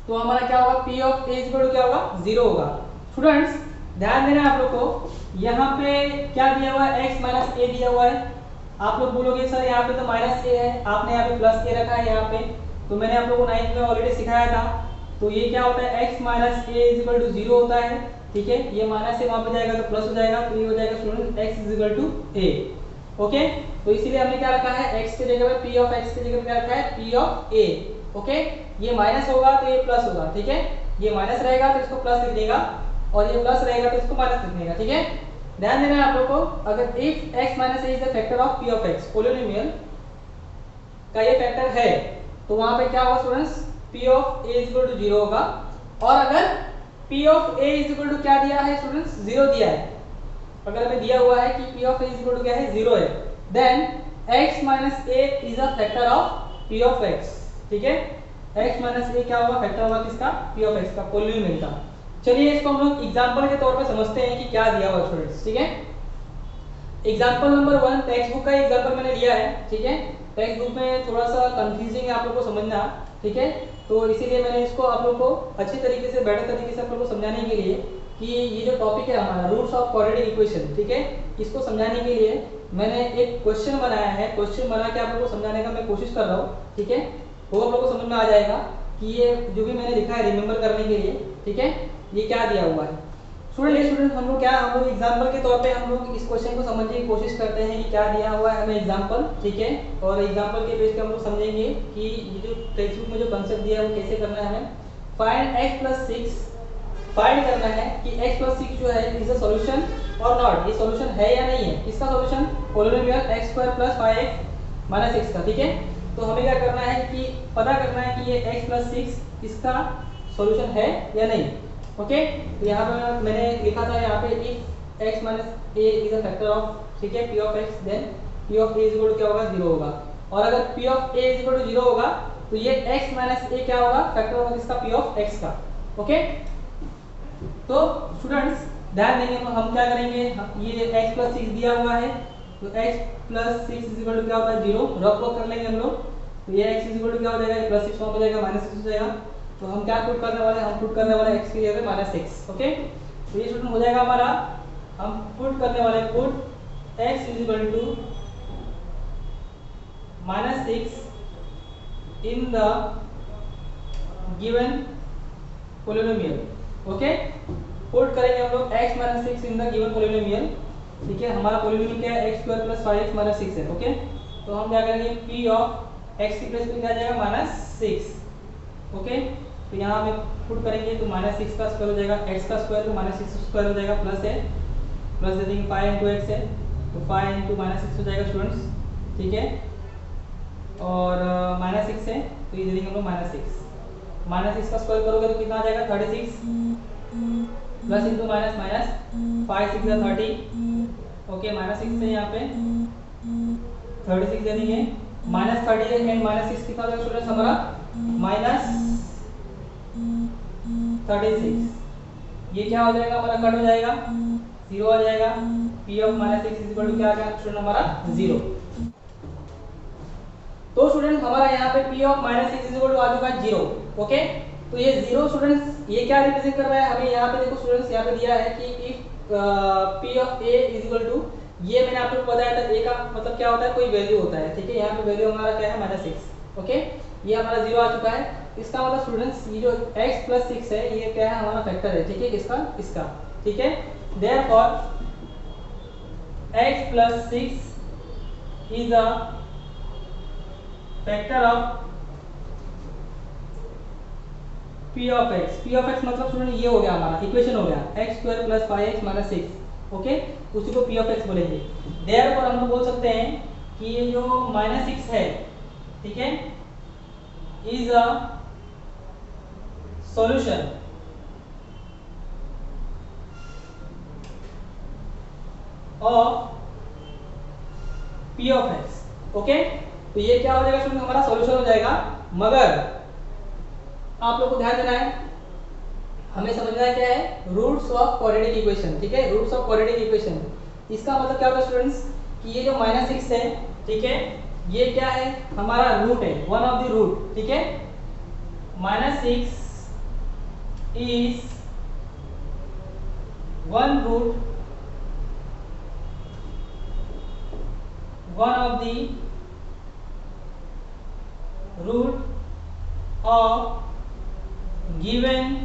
तो हमारा क्या होगा, p of a is equal to क्या होगा, 0 होगा। स्टूडेंट्स ध्यान देना आप लोग को, यहाँ पे क्या दिया हुआ है, x माइनस a दिया हुआ है। आप लोग बोलोगे सर यहाँ पे तो माइनस a है, आपने यहाँ पे प्लस a रखा है यहाँ पे, तो मैंने आप लोगों को 9th में ऑलरेडी सिखाया था। तो ये क्या होता है, x minus a is equal to 0 होता है, ठीक है। ये माइनस से वहाँ पे जाएगा तो प्लस हो जाएगा, तो ये हो जाएगा student x is equal to a, okay. तो इसीलिए हमने क्या रखा है, x के जगह पे p ऑफ x के जगह पे क्या रखा है, p ऑफ a, ओके। ये माइनस होगा तो ये प्लस होगा, ठीक है। ये माइनस रहेगा तो इसको प्लस लिख देगा और ये प्लस रहेगा तो इसको माइनस लिख देगा, ठीक है। ध्यान देना है आप लोग को, अगर if x minus a is the factor of p of x, polynomial का ये फैक्टर है, तो वहां पे क्या होगा students, p of a is equal to 0 होगा। और अगर p of a is equal to क्या दिया है स्टूडेंट्स, 0 दिया है, अगर हमें दिया हुआ है कि p of a is equal to क्या है, 0 है, then x minus a is a factor of p of x, ठीक है। x माइनस a क्या होगा, फैक्टर होगा किसका, p ऑफ x का, पॉलिनोमियल का। चलिए इसको हम लोग एग्जांपल के तौर पे समझते हैं कि क्या दिया हुआ स्टूडेंट्स, ठीक है। एग्जांपल नंबर 1 टेक्स्ट बुक का एग्जांपल मैंने लिया है, ठीक है। टेक्स्ट बुक में थोड़ा सा कंफ्यूजिंग है आप लोगों को समझना, ठीक है। तो इसीलिए मैंने इसको आप लोगों को अच्छी तरीके से, बेटर तरीके से आप लोगों को समझाने के लिए कि ये जो टॉपिक है हमारा रूट्स ऑफ क्वाड्रेटिक इक्वेशन, ठीक है, इसको समझाने के लिए मैंने एक क्वेश्चन बनाया है। क्वेश्चन बना के आप लोगों को समझाने का मैं कोशिश कर रहा हूँ, ठीक है। वो आप लोगों को समझ में आ जाएगा कि ये जो भी मैंने लिखा है रिमेंबर करने के लिए, ठीक है, ये क्या दिया हुआ है। स्टूडेंट हम लोग एग्जांपल के तौर पे हम लोग इस क्वेश्चन को समझने की कोशिश करते हैं कि क्या दिया हुआ है हमें एग्जांपल, ठीक है। और एग्जांपल के बेस पे हम लोग समझेंगे कि ये जो टेक्स्ट बुक में जो कंसेप्ट दिया है वो कैसे करना है हमें। फाइंड x प्लस 6 फाइंड करना है कि x प्लस 6 जो है इज अ सॉल्यूशन और नॉट, ये सॉल्यूशन है या नहीं है। किसका solution? Polynomial x square plus 5x minus 6 का, ठीक है। तो हमें क्या करना है कि पता करना है कि ये x प्लस 6 इसका सॉल्यूशन है या नहीं। ओके, तो यहाँ पे मैंने लिखा था यहाँ पे if x minus a is a factor of, ठीक है, p of x, then p of a is equal to क्या होगा? 0 होगा। और अगर p of a is equal to 0 होगा तो ये x माइनस a क्या होगा? फैक्टर होगा किसका? p ऑफ x का। ओके, तो स्टूडेंट्स ध्यान देंगे तो हम क्या करेंगे, ये x प्लस 6 दिया हुआ है तो x plus 6 is equal to क्या होता है? 0। रफ वर्क कर लेंगे हम लोग, तो ये x इज इक्वल टू क्या हो जाएगा? प्लस 6 वहाँ हो जाएगा, माइनस 6 हो जाएगा। तो हम क्या पुट करने वाले हैं? हम पुट करने वाले x की जगह माइनस 6। ओके, तो ये स्टूडेंट हो जाएगा हमारा, हम पुट करने वाले put x is equal to minus 6 in the given polynomial. Okay, put करेंगे हम लोग x minus 6 in the given polynomial, ठीक है। हमारा पोलिनोमियल क्या है? x square plus 5x minus 6 है। ओके, तो हम क्या करेंगे? p ऑफ x की प्लेस पे क्या आ जाएगा? माइनस 6। ओके, तो यहाँ में पुट करेंगे तो माइनस 6 का स्क्वायर हो जाएगा, x का स्क्वायर तो माइनस 6 स्क्वायर हो जाएगा, प्लस है, प्लस दे देंगे 5 इंटू एक्स है तो 5 इंटू माइनस 6 हो जाएगा स्टूडेंट्स, ठीक है। और माइनस 6 है तो ये दे देंगे हम लोग माइनस 6। माइनस 6 का स्क्वायर करोगे तो कितना आ जाएगा? 36 plus into minus minus 5 6 30। Okay, minus 6 है यहाँ पे 36 दे देंगे, माइनस 30 एंड माइनस 6 कितना हो जाएगा स्टूडेंट्स हमारा? माइनस 36। ये क्या हो जाएगा हमारा? कट हो जाएगा, 0 आ जाएगा। p of minus 6 is equal to क्या आ जाएगा स्टूडेंट हमारा? 0। तो स्टूडेंट हमारा यहाँ पे p of minus 6 is equal to आ चुका है 0। ओके, तो ये 0 स्टूडेंट्स ये क्या रिप्रेजेंट कर रहा है हमें? यहाँ पे देखो स्टूडेंट्स, यहाँ पे दिया है कि if p of a is equal to, ये मैंने आप लोगों को बताया था a का मतलब क्या होता है? कोई वैल्यू होता है, ठीक है। यहाँ पे वैल्यू हमारा क्या है? माइनस 6। ओके, ये हमारा 0 आ चुका है। इसका मतलब स्टूडेंट्स ये जो x प्लस 6 है ये क्या है? हमारा फैक्टर है, ठीक है, किसका? इसका, ठीक है। Therefore x plus 6 is a factor of p of x। p of x मतलब स्टूडेंट ये हो गया हमारा इक्वेशन हो गया x square plus 5x minus 6। Okay, उसी को p ऑफ x बोलेंगे। देयरफॉर हम लोग बोल सकते हैं कि ये जो माइनस 6 है, ठीक है, is a solution of p of x। Okay, तो ये क्या हो जाएगा स्टूडेंट? हमारा सॉल्यूशन हो जाएगा। मगर आप लोग को ध्यान देना है, हमें समझना है क्या है? रूट्स ऑफ क्वाड्रेटिक इक्वेशन, ठीक है। रूट्स ऑफ क्वाड्रेटिक इक्वेशन, इसका मतलब क्या होता है स्टूडेंट्स कि ये जो माइनस 6 है, ठीक है, ये क्या है? हमारा रूट है, वन ऑफ द रूट, ठीक है। Minus 6 is one root one of the root of given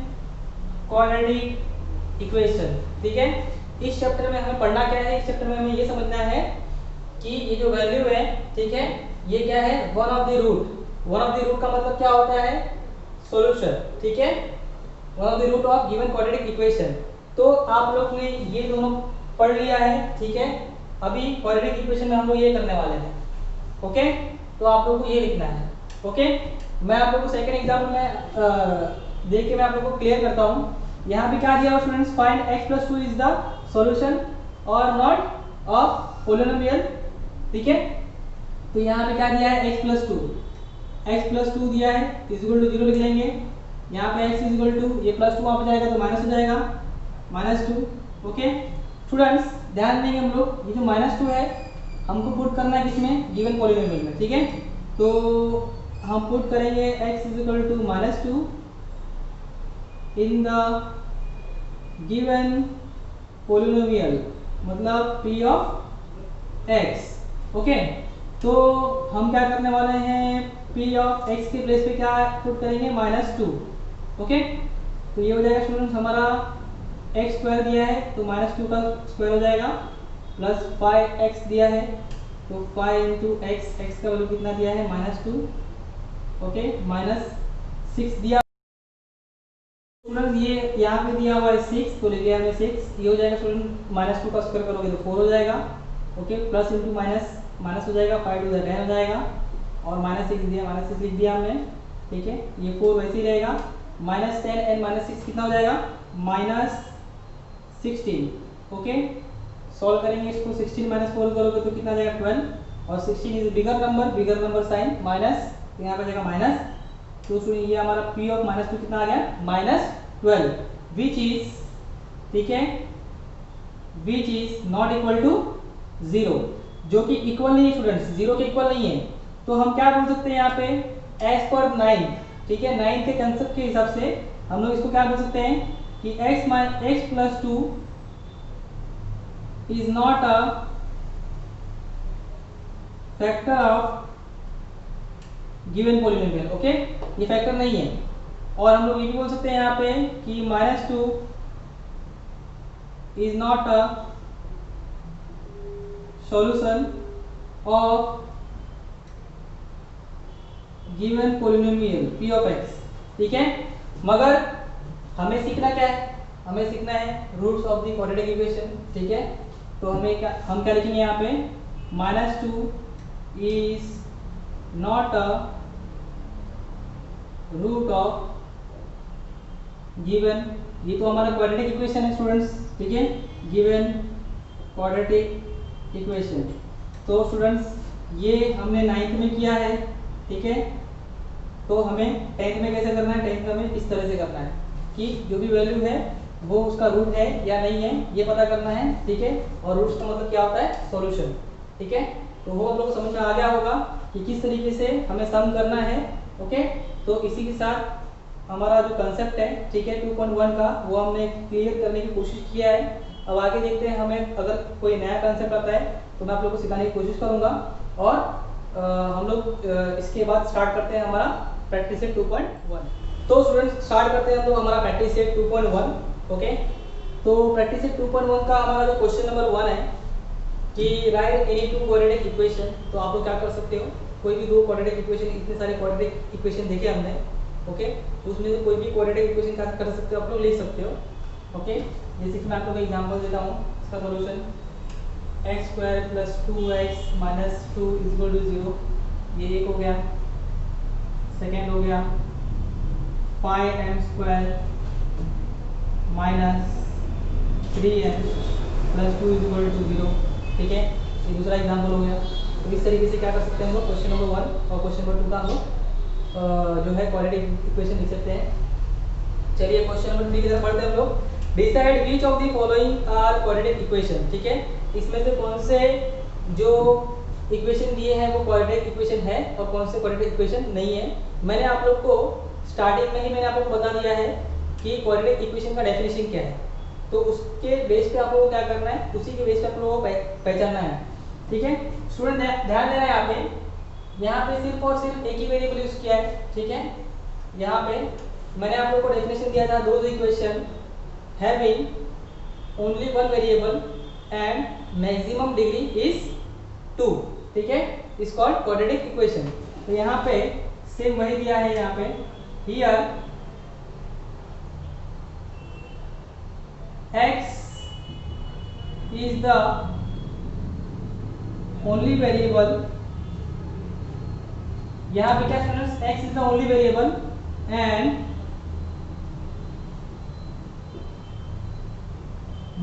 quadratic equation, ठीक है। इस चैप्टर में हमें पढ़ना क्या है? इस चैप्टर में हमें ये समझना है कि ये जो वैल्यू है, ठीक है, ये क्या है? One of the root. One of the root का मतलब क्या होता है? सॉल्यूशन, ठीक है, one of the root of given quadratic equation. तो आप लोग ने ये दोनों पढ़ लिया है, ठीक है। अभी क्वाड्रेटिक इक्वेशन में हम लोग ये करने वाले हैं। ओके, तो आप लोगों को ये लिखना है। ओके, मैं आप लोग को सेकंड एग्जाम्पल में देख के मैं आप लोग को क्लियर करता हूँ। यहाँ पे क्या दिया हुआ students? Find x plus 2 is the solution और नॉट ऑफ पोलिनोमियल, ठीक है। तो यहाँ पे क्या दिया है? x प्लस 2, x प्लस 2 दिया है इज इक्वल टू 0 लिख लेंगे। यहाँ पे x इज इक्वल टू, ये प्लस 2 वहाँ पे जाएगा तो माइनस हो जाएगा, माइनस 2। ओके स्टूडेंट्स ध्यान देंगे हम लोग, ये जो माइनस 2 है हमको पुट करना है किसमें? गिवन पॉलिनोमियल में, ठीक है। तो हम पुट करेंगे x is equal to minus 2 in the given polynomial, मतलब p ऑफ x। ओके, तो हम क्या करने वाले हैं? p ऑफ x के प्लेस पे क्या पुट करेंगे? माइनस 2। ओके, तो ये हो जाएगा स्टूडेंट्स हमारा एक्स स्क्वायर दिया है तो -2 का स्क्वायर हो जाएगा, प्लस 5x दिया है तो 5 इंटू एक्स, एक्स का वैल्यू कितना दिया है -2, ओके, -6 दिया। स्टूडेंट ये यहाँ पे दिया हुआ है 6 तो ले लिया हमने 6, ये हो जाएगा स्टूडेंट -2 का स्क्वायर करोगे तो 4 हो जाएगा, ओके, प्लस इंटू माइनस हो जाएगा, 5 टू 10 हो जाएगा, और -6 दिया, -6 लिख दिया हमने, ठीक है, ये 4 वैसे ही रहेगा, -10 एंड -6 कितना हो जाएगा, -16, ओके। सॉल्व करेंगे इसको, 16 माइनस 4 करोगे तो कितना आ जाएगा 12, और 16 is bigger number sign minus, तो यहाँ पे जाएगा माइनस, तो सुनिए ये हमारा p ऑफ -2 कितना आ गया -12, विच इज, ठीक है, which is not equal to 0, जो कि इक्वल नहीं है स्टूडेंट्स, 0 के इक्वल नहीं है। तो हम क्या बोल सकते हैं यहाँ पे, एज पर 9, ठीक है, 9 के कंसेप्ट के हिसाब से हम लोग इसको क्या बोल सकते हैं कि x plus 2 is not a factor of given polynomial, okay, ये फैक्टर नहीं है। और हम लोग ये भी बोल सकते हैं यहाँ पे कि -2 is not a solution of given polynomial p of x, ठीक है। मगर हमें सीखना क्या है, हमें सीखना है roots of the quadratic equation, ठीक है। तो हम क्या लिखेंगे यहाँ पे, -2 is not a root of given, ये तो हमारा क्वाड्रेटिक इक्वेशन है स्टूडेंट्स, ठीक है, गिवन क्वाड्रेटिक इक्वेशन। तो स्टूडेंट्स ये हमने 9th में किया है, ठीक है, तो हमें 10th में कैसे करना है, 10th में हमें इस तरह से करना है कि जो भी वैल्यू है वो उसका रूट है या नहीं है ये पता करना है, ठीक है, और रूट्स का मतलब क्या होता है, सॉल्यूशन, ठीक है। तो वो हम लोग को समझ में आ गया होगा कि किस तरीके से हमें सम करना है, ओके। तो इसी के साथ हमारा जो कंसेप्ट है, ठीक है, 2.1 का, वो हमने क्लियर करने की कोशिश किया है। अब आगे देखते हैं, हमें अगर कोई नया कंसेप्ट आता है तो मैं आप लोगों को सिखाने की कोशिश करूंगा, और हम लोग इसके बाद स्टार्ट करते हैं हमारा प्रैक्टिस सेट 2.1। तो स्टूडेंट्स स्टार्ट करते हैं हम लोग हमारा प्रैक्टिस सेट 2.1, ओके। तो प्रैक्टिस सेट 2.1 का हमारा जो क्वेश्चन नंबर 1 है कि right any two quadratic equation. तो आप लोग क्या कर सकते हो, कोई भी दो क्वाड्रेटिक इक्वेशन, इतने सारे क्वाड्रेटिक इक्वेशन देखे हमने, ओके, तो उसमें से कोई भी क्वाड्रेटिक इक्वेशन क्या कर सकते हो, आप लोग लिख सकते हो, ओके। जैसे कि मैं आप लोग का एग्जांपल देता हूँ, इसका solution x square plus 2x minus 2 equal to 0, ये एक हो गया। सेकेंड हो गया 5m square minus 3m plus 2 equal to 0, ठीक है, ये दूसरा एग्जाम्पल हो गया। तो इस तरीके से क्या कर सकते हैं हम लोग, क्वेश्चन नंबर 1 और क्वेश्चन नंबर 2 का हम लोग जो है क्वाड्रेटिक इक्वेशन लिख सकते हैं। चलिए क्वेश्चन नंबर 3 की तरफ बढ़ते हैं हम लोग। Decide which of the following are quadratic equation, ठीक है, इसमें से कौन से जो इक्वेशन दिए हैं वो क्वाड्रेटिक इक्वेशन है और कौन से क्वाड्रेटिक इक्वेशन नहीं है। मैंने आप लोग को स्टार्टिंग में ही मैंने आप लोग को बता दिया है कि क्वाड्रेटिक इक्वेशन का डेफिनेशन क्या है, तो उसके बेस पे आप लोगों को क्या करना है, उसी के बेस पे आप लोगों को पहचानना है, ठीक है। स्टूडेंट ध्यान देना है यहाँ पे सिर्फ और सिर्फ एक ही वेरिएबल यूज किया है, ठीक है। यहाँ पे मैंने आप लोग को डेफिनेशन दिया था, those equation having only one variable and maximum degree is 2, ठीक है, इज कॉल्ड क्वाड्रेटिक इक्वेशन। तो यहाँ पे सेम वही दिया है, यहाँ पे here x is the only variable, यहाँ पे क्या students, x is the only variable and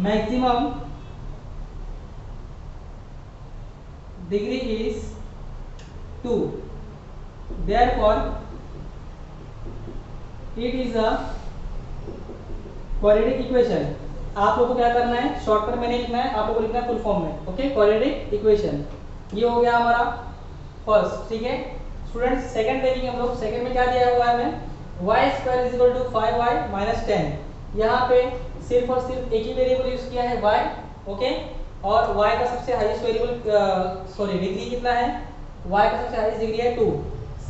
maximum degree is 2, therefore it is a quadratic equation. आप लोगों को क्या करना है, शॉर्टकट में नहीं लिखना है, आप लोगों को लिखना है फुल फॉर्म में, ओके, क्वाड्रेटिक इक्वेशन। ये हो गया हमारा फर्स्ट, ठीक है। स्टूडेंट्स सेकंड देखेंगे हम लोग। सेकंड में क्या दिया हुआ है हमें, y square is equal to 5y minus 10। यहाँ पे सिर्फ और सिर्फ एक ही वेरिएबल यूज किया है y, ओके, और y का सबसे हाईएस्ट वेरिएबल सॉरी डिग्री कितना है, y का सबसे हाईएस्ट डिग्री है 2।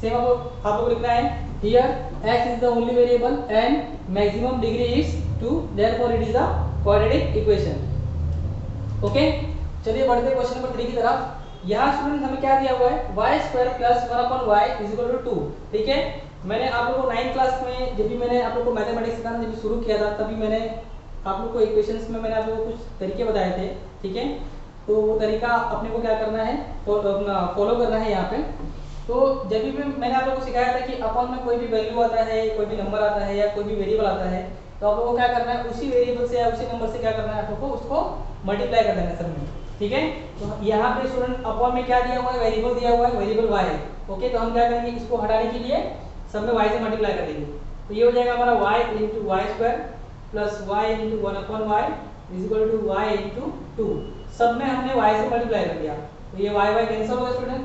सेम आप लोग लिखना है here x is the only variable and maximum degree is 2, therefore it is a quadratic equation. Okay, चलिए बढ़ते हैं क्वेश्चन नंबर 3 की तरफ। यहाँ स्टूडेंट हमें क्या दिया हुआ है, Y square plus 1/y is equal to 2। ठीक है, मैंने आप लोगों को 9th क्लास में जब भी मैंने आप लोगों को मैथमेटिक्स सिखाना जब भी शुरू किया था, तभी मैंने आप लोगों को इक्वेशंस में मैंने आप लोगों को कुछ तरीके बताए थे। ठीक है, तो वो तरीका अपने को क्या करना है, तो अपना फॉलो करना है यहाँ पे। तो जब भी मैंने आप लोगों को सिखाया था कि अपॉन में कोई भी वैल्यू आता है, कोई भी नंबर आता है या कोई भी वेरिएबल आता है, तो आप लोगों को क्या करना है, उसी वेरिएबल से या उसी नंबर से क्या करना है, आप लोगों को उसको मल्टीप्लाई कर देना है सब में। ठीक है, तो यहाँ पे स्टूडेंट अपॉन में क्या दिया हुआ है, वेरिएबल दिया हुआ है, वेरिएबल y है। ओके, तो हम क्या करेंगे, इसको हटाने के लिए सब में y से मल्टीप्लाई कर देंगे। तो ये हो जाएगा हमारा y into Y square plus y into 1/y is equal to y into 2। सब में हमने y से मल्टीप्लाई कर दिया, तो ये y कैंसिल होगा स्टूडेंट।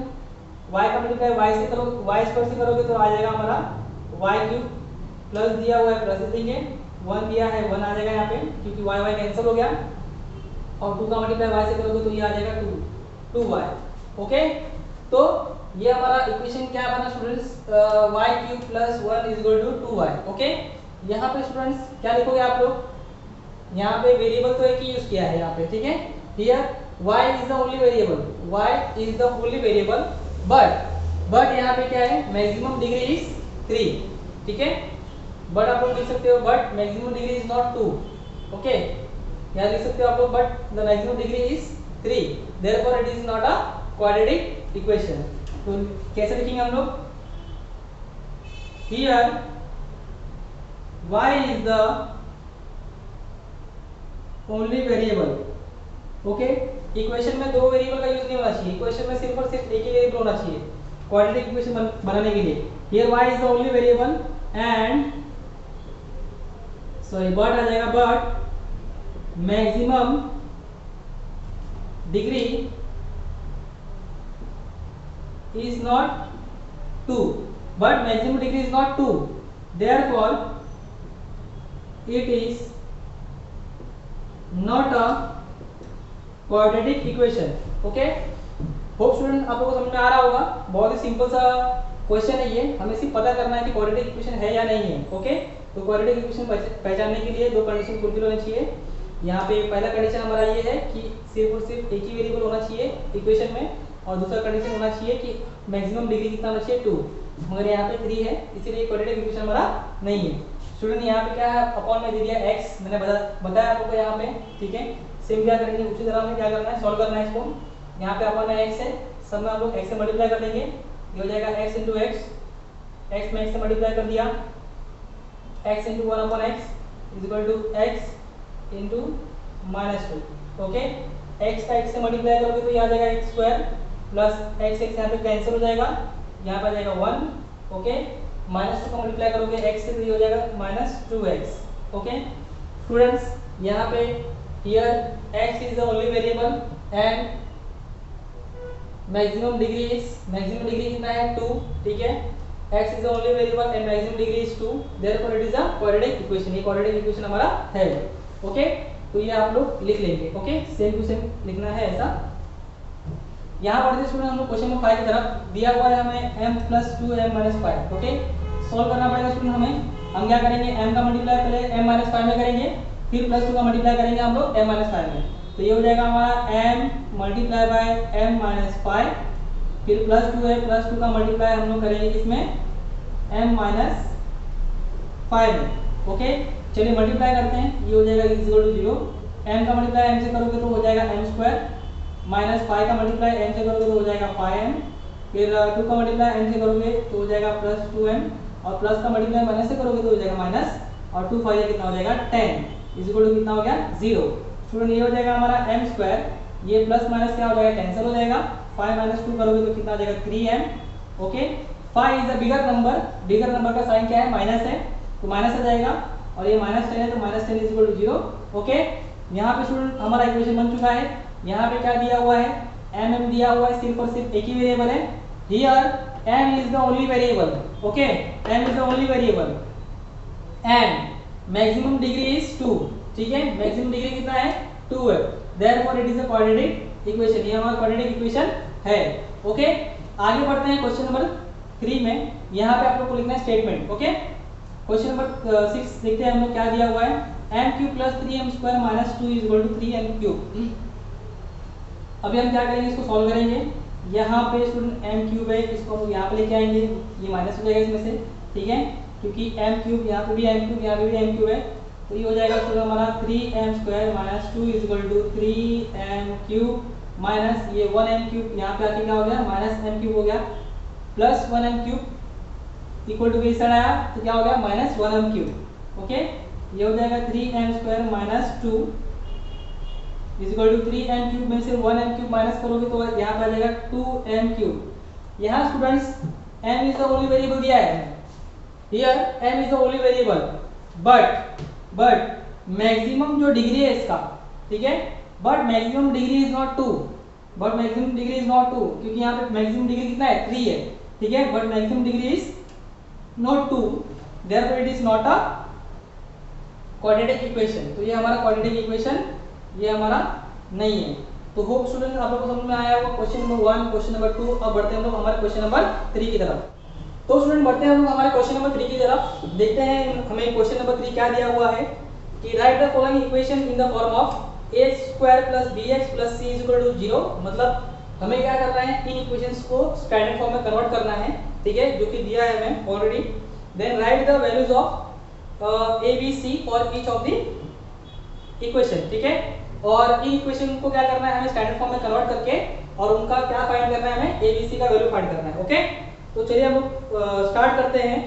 y का मल्टीप्लाई y से करो, y स्क्वायर से करोगे तो आ जाएगा हमारा y क्यूब, प्लस दिया हुआ है प्लस देंगे, 1 दिया है 1 आ जाएगा यहाँ पे, क्योंकि y कैंसिल हो गया, और 2 का मल्टीप्लाई y से करोगे तो ये आ जाएगा 2y। ओके, तो ये हमारा इक्वेशन क्या बना students, y cube plus 1 is equal to 2y। Okay, यहाँ पे स्टूडेंट्स क्या लिखोगे आप लोग, यहाँ पे वेरिएबल तो एक ही यूज किया है यहाँ पे। ठीक है, here y is the only variable, y is the only variable, but यहाँ पे क्या है, मैक्सिमम डिग्री इज 3। ठीक है, बट आप लोग लिख सकते हो, but maximum degree is not 2। Okay, यहाँ लिख सकते हो आप लोग, but the maximum degree is 3, therefore it is not a quadratic equation. तो कैसे लिखेंगे हम लोग, here y is the only variable. Okay, equation में दो वेरिएबल का यूज नहीं होना चाहिए, इक्वेशन में सिर्फ और सिर्फ एक ही वेरिएबल होना चाहिए क्वाड्रेटिक इक्वेशन बनाने के लिए। Here y is the only variable and sorry but आ जाएगा, but maximum degree is not 2, but maximum degree is not 2, therefore it is not a quadratic equation. Okay, hope student आप लोगों को समझ में आ रहा होगा। बहुत ही सिंपल सा क्वेश्चन है ये, हमें सिर्फ पता करना है कि क्वाड्रेटिक इक्वेशन है या नहीं है। ओके, तो क्वाड्रेटिक इक्वेशन पहचानने के लिए दो कंडीशन फुलफिल होनी चाहिए। यहाँ पे पहला कंडीशन हमारा ये है कि सिर्फ और सिर्फ एक ही वेरिएबल होना चाहिए इक्वेशन में, और दूसरा कंडीशन होना चाहिए कि मैक्सिमम डिग्री कितना होना चाहिए, 2, मगर यहाँ पे 3 है, इसीलिए क्वाड्रेटिक इक्वेशन हमारा नहीं है। स्टूडेंट यहाँ पे क्या है, अपॉन में दे दिया x, मैंने बताया आपको यहाँ पे। ठीक है, सेम क्या करेंगे, उसी तरह हमें क्या करना है, सॉल्व करना है इसको। यहाँ पे अपॉन में x है, सब में हम लोग x से मल्टीप्लाई कर देंगे, ये हो जाएगा x इंटू एक्स, x में x से मल्टीप्लाई कर दिया, x into 1/x is equal to x into -2। Okay, x का x से मल्टीप्लाई करोगे तो ये आ जाएगा x स्क्वायर प्लस x यहाँ पे कैंसिल हो जाएगा, यहाँ पे आ जाएगा 1। ओके, -2 का मल्टीप्लाई करोगे x से तो ये हो जाएगा -2x। ओके स्टूडेंट्स, यहाँ पे here x is the only variable and maximum degree कितना है, 2। ठीक है, x is the only variable and maximum degree is 2, therefore it is a quadratic equation. ये क्वाड्रेटिक इक्वेशन हमारा है। ओके, तो ये आप लोग लिख लेंगे। ओके, सेम टू सेम लिखना है ऐसा। यहाँ बढ़ते स्टूडेंट हम लोग क्वेश्चन नंबर 5 की तरफ। दिया हुआ है हमें m + 2m - 5। ओके, सॉल्व करना पड़ेगा स्टूडेंट हमें। हम क्या करेंगे, m का मल्टीप्लाई पहले m - 5 में करेंगे, फिर +2 का मल्टीप्लाई करेंगे हम लोग m - 5 में। तो ये हो जाएगा हमारा m × m - 5, फिर +2 है, +2 का मल्टीप्लाई हम लोग करेंगे किसमें, m - 5 में। ओके, चलिए मल्टीप्लाई करते हैं, ये हो जाएगा =0, m का मल्टीप्लाई m से करोगे तो हो जाएगा m² -5 का मल्टीप्लाई m से करोगे तो हो जाएगा 5m, फिर 2 का मल्टीप्लाई m से करोगे तो हो जाएगा +2m, और प्लस का मल्टीप्लाई माइनस से करोगे तो हो जाएगा माइनस, और 2 5 कितना हो जाएगा 10 इज इक्वल टू कितना हो गया 0। स्टूडेंट ये हो जाएगा हमारा m², ये प्लस माइनस क्या हो जाएगा, कैंसिल हो जाएगा, 5 - 2 करोगे तो कितना आ जाएगा 3m। Okay, 5 is a bigger number का साइन क्या है, माइनस है, तो माइनस आ जाएगा, और ये -10 है तो -10 इज इक्वल टू 0। ओके, यहाँ पे स्टूडेंट हमारा इक्वेशन बन चुका है। यहाँ पे क्या दिया हुआ है, m दिया हुआ है, सिर्फ और सिर्फ एक ही वेरिएबल है। Here m is the only variable. Okay, m is the only variable and maximum degree is 2। ठीक है, मैक्सिमम डिग्री कितना है, 2 है, therefore it is a quadratic equation. ये हमारा क्वाड्रेटिक इक्वेशन है। ओके, आगे बढ़ते हैं क्वेश्चन नंबर 3 में। यहाँ पे आप लोग को लिखना है स्टेटमेंट। ओके, क्वेश्चन नंबर 6 देखते हैं हम लोग क्या दिया हुआ है, M cube plus 3m square minus 2 is equal to 3m cube. अभी हम क्या करेंगे, इसको सॉल्व करेंगे। यहाँ पे स्टूडेंट एम क्यूब है, इसको हम यहाँ पे लेके आएंगे, ये माइनस हो जाएगा इसमें से, ठीक है, क्योंकि एम क्यूब यहाँ पे भी एम क्यूब, यहाँ पे भी एम क्यूब है, तो ये हो जाएगा स्टूडेंट हमारा 3m square minus 2 is equal to 3m cube minus ये 1m क्यूब, यहाँ पे आके क्या हो गया माइनस m क्यूब हो गया, plus 1m cube equal to side आया तो क्या हो गया माइनस 1m क्यूब। ओके, ये हो जाएगा 3m square minus 2 is equal to 3m cube में से 1m क्यूब माइनस करोगे तो यहाँ पे आ जाएगा 2m क्यूब। यहाँ students m is the only variable दिया है, here m is the only variable, but maximum जो डिग्री है इसका, ठीक है, but maximum degree is not 2, but maximum degree is not 2, क्योंकि यहाँ पे मैक्सिमम डिग्री कितना है 3 है, ठीक है, but maximum degree is not 2, therefore it is not a quadratic equation. तो ये हमारा क्वाड्रेटिक इक्वेशन ये हमारा नहीं है। तो होप स्टूडेंट आप लोगों को समझ में आया होगा क्वेश्चन नंबर 1, क्वेश्चन नंबर 2। अब बढ़ते हैं हम लोग हमारे क्वेश्चन नंबर 3 की तरफ। तो स्टूडेंट बढ़ते हैं हम लोग हमारे क्वेश्चन नंबर 3 की तरफ, देखते हैं हमें क्वेश्चन नंबर 3 क्या दिया हुआ है कि write the following equation in the form of a square plus bx plus c is equal to 0। मतलब हमें क्या करना है, इन इक्वेशंस को स्टैंडर्ड फॉर्म में कन्वर्ट करना है, ठीक है, जो कि दिया है हमें already. Then write the values of a b c for each of the equation, ठीक है, और इन इक्वेशन को क्या करना है हमें स्टैंडर्ड फॉर्म में कन्वर्ट करके और उनका क्या फाइंड करना है, हमें a b c का वैल्यू फाइंड करना है। ओके, तो चलिए हम लोग स्टार्ट करते हैं,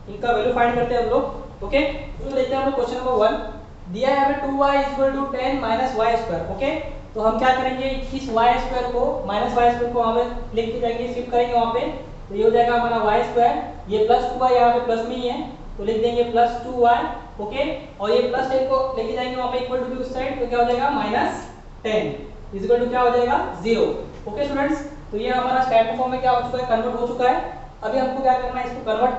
इनका वैल्यू फाइंड करते हैं हम लोग। ओके, तो देखते हैं हम लोग क्वेश्चन नंबर 1 दिया है हमें 2y equal to 10 minus y square. Okay, तो हम क्या करेंगे, इस y स्क्वायर को माइनस y स्क्वायर को वहां पे लिख के जाएंगे, शिफ्ट करेंगे वहां पे, तो ये हो जाएगा हमारा y स्क्वायर, ये प्लस 2y यहाँ पे प्लस में ही है तो लिख देंगे प्लस 2y। ओके, और ये प्लस 10 को लेके जाएंगे वहां पे इक्वल टू की उस साइड, तो क्या हो जाएगा माइनस 10 इज इक्वल टू क्या हो जाएगा 0। ओके स्टूडेंट्स, तो ये हमारा स्टैंडर्ड फॉर्म में क्या हो चुका है, कन्वर्ट हो चुका है। अभी हमको क्या करना है, इसको कन्वर्ट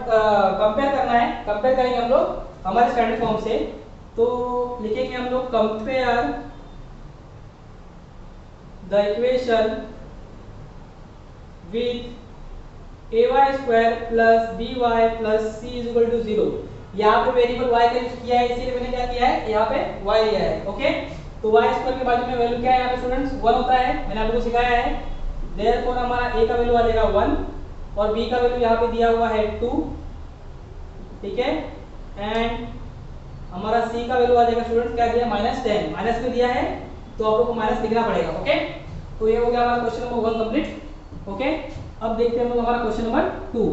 कंपेयर करना है, कंपेयर करेंगे हम लोग हमारे स्टैंडर्ड फॉर्म से। तो लिखेंगे हम लोग compare the equation with ay square plus by plus c is equal to 0। यहाँ पे वेरिएबल y का यूज किया है, इसीलिए मैंने क्या किया है, यहाँ पे y लिया है। ओके, तो y स्क्वायर के बाजू में वैल्यू क्या है यहाँ पे स्टूडेंट्स 1 होता है, मैंने आपको सिखाया है। देयरफॉर हमारा a का वैल्यू आ जाएगा 1 और b का वैल्यू यहाँ पे दिया हुआ है 2, ठीक है, एंड हमारा c का वैल्यू आ जाएगा स्टूडेंट्स क्या दिया माइनस 10, माइनस में दिया है तो आप लोग को माइनस लिखना पड़ेगा। ओके, तो ये हो गया हमारा क्वेश्चन नंबर 1 कंप्लीट। ओके, अब देखते हैं हम लोग हमारा क्वेश्चन नंबर 2।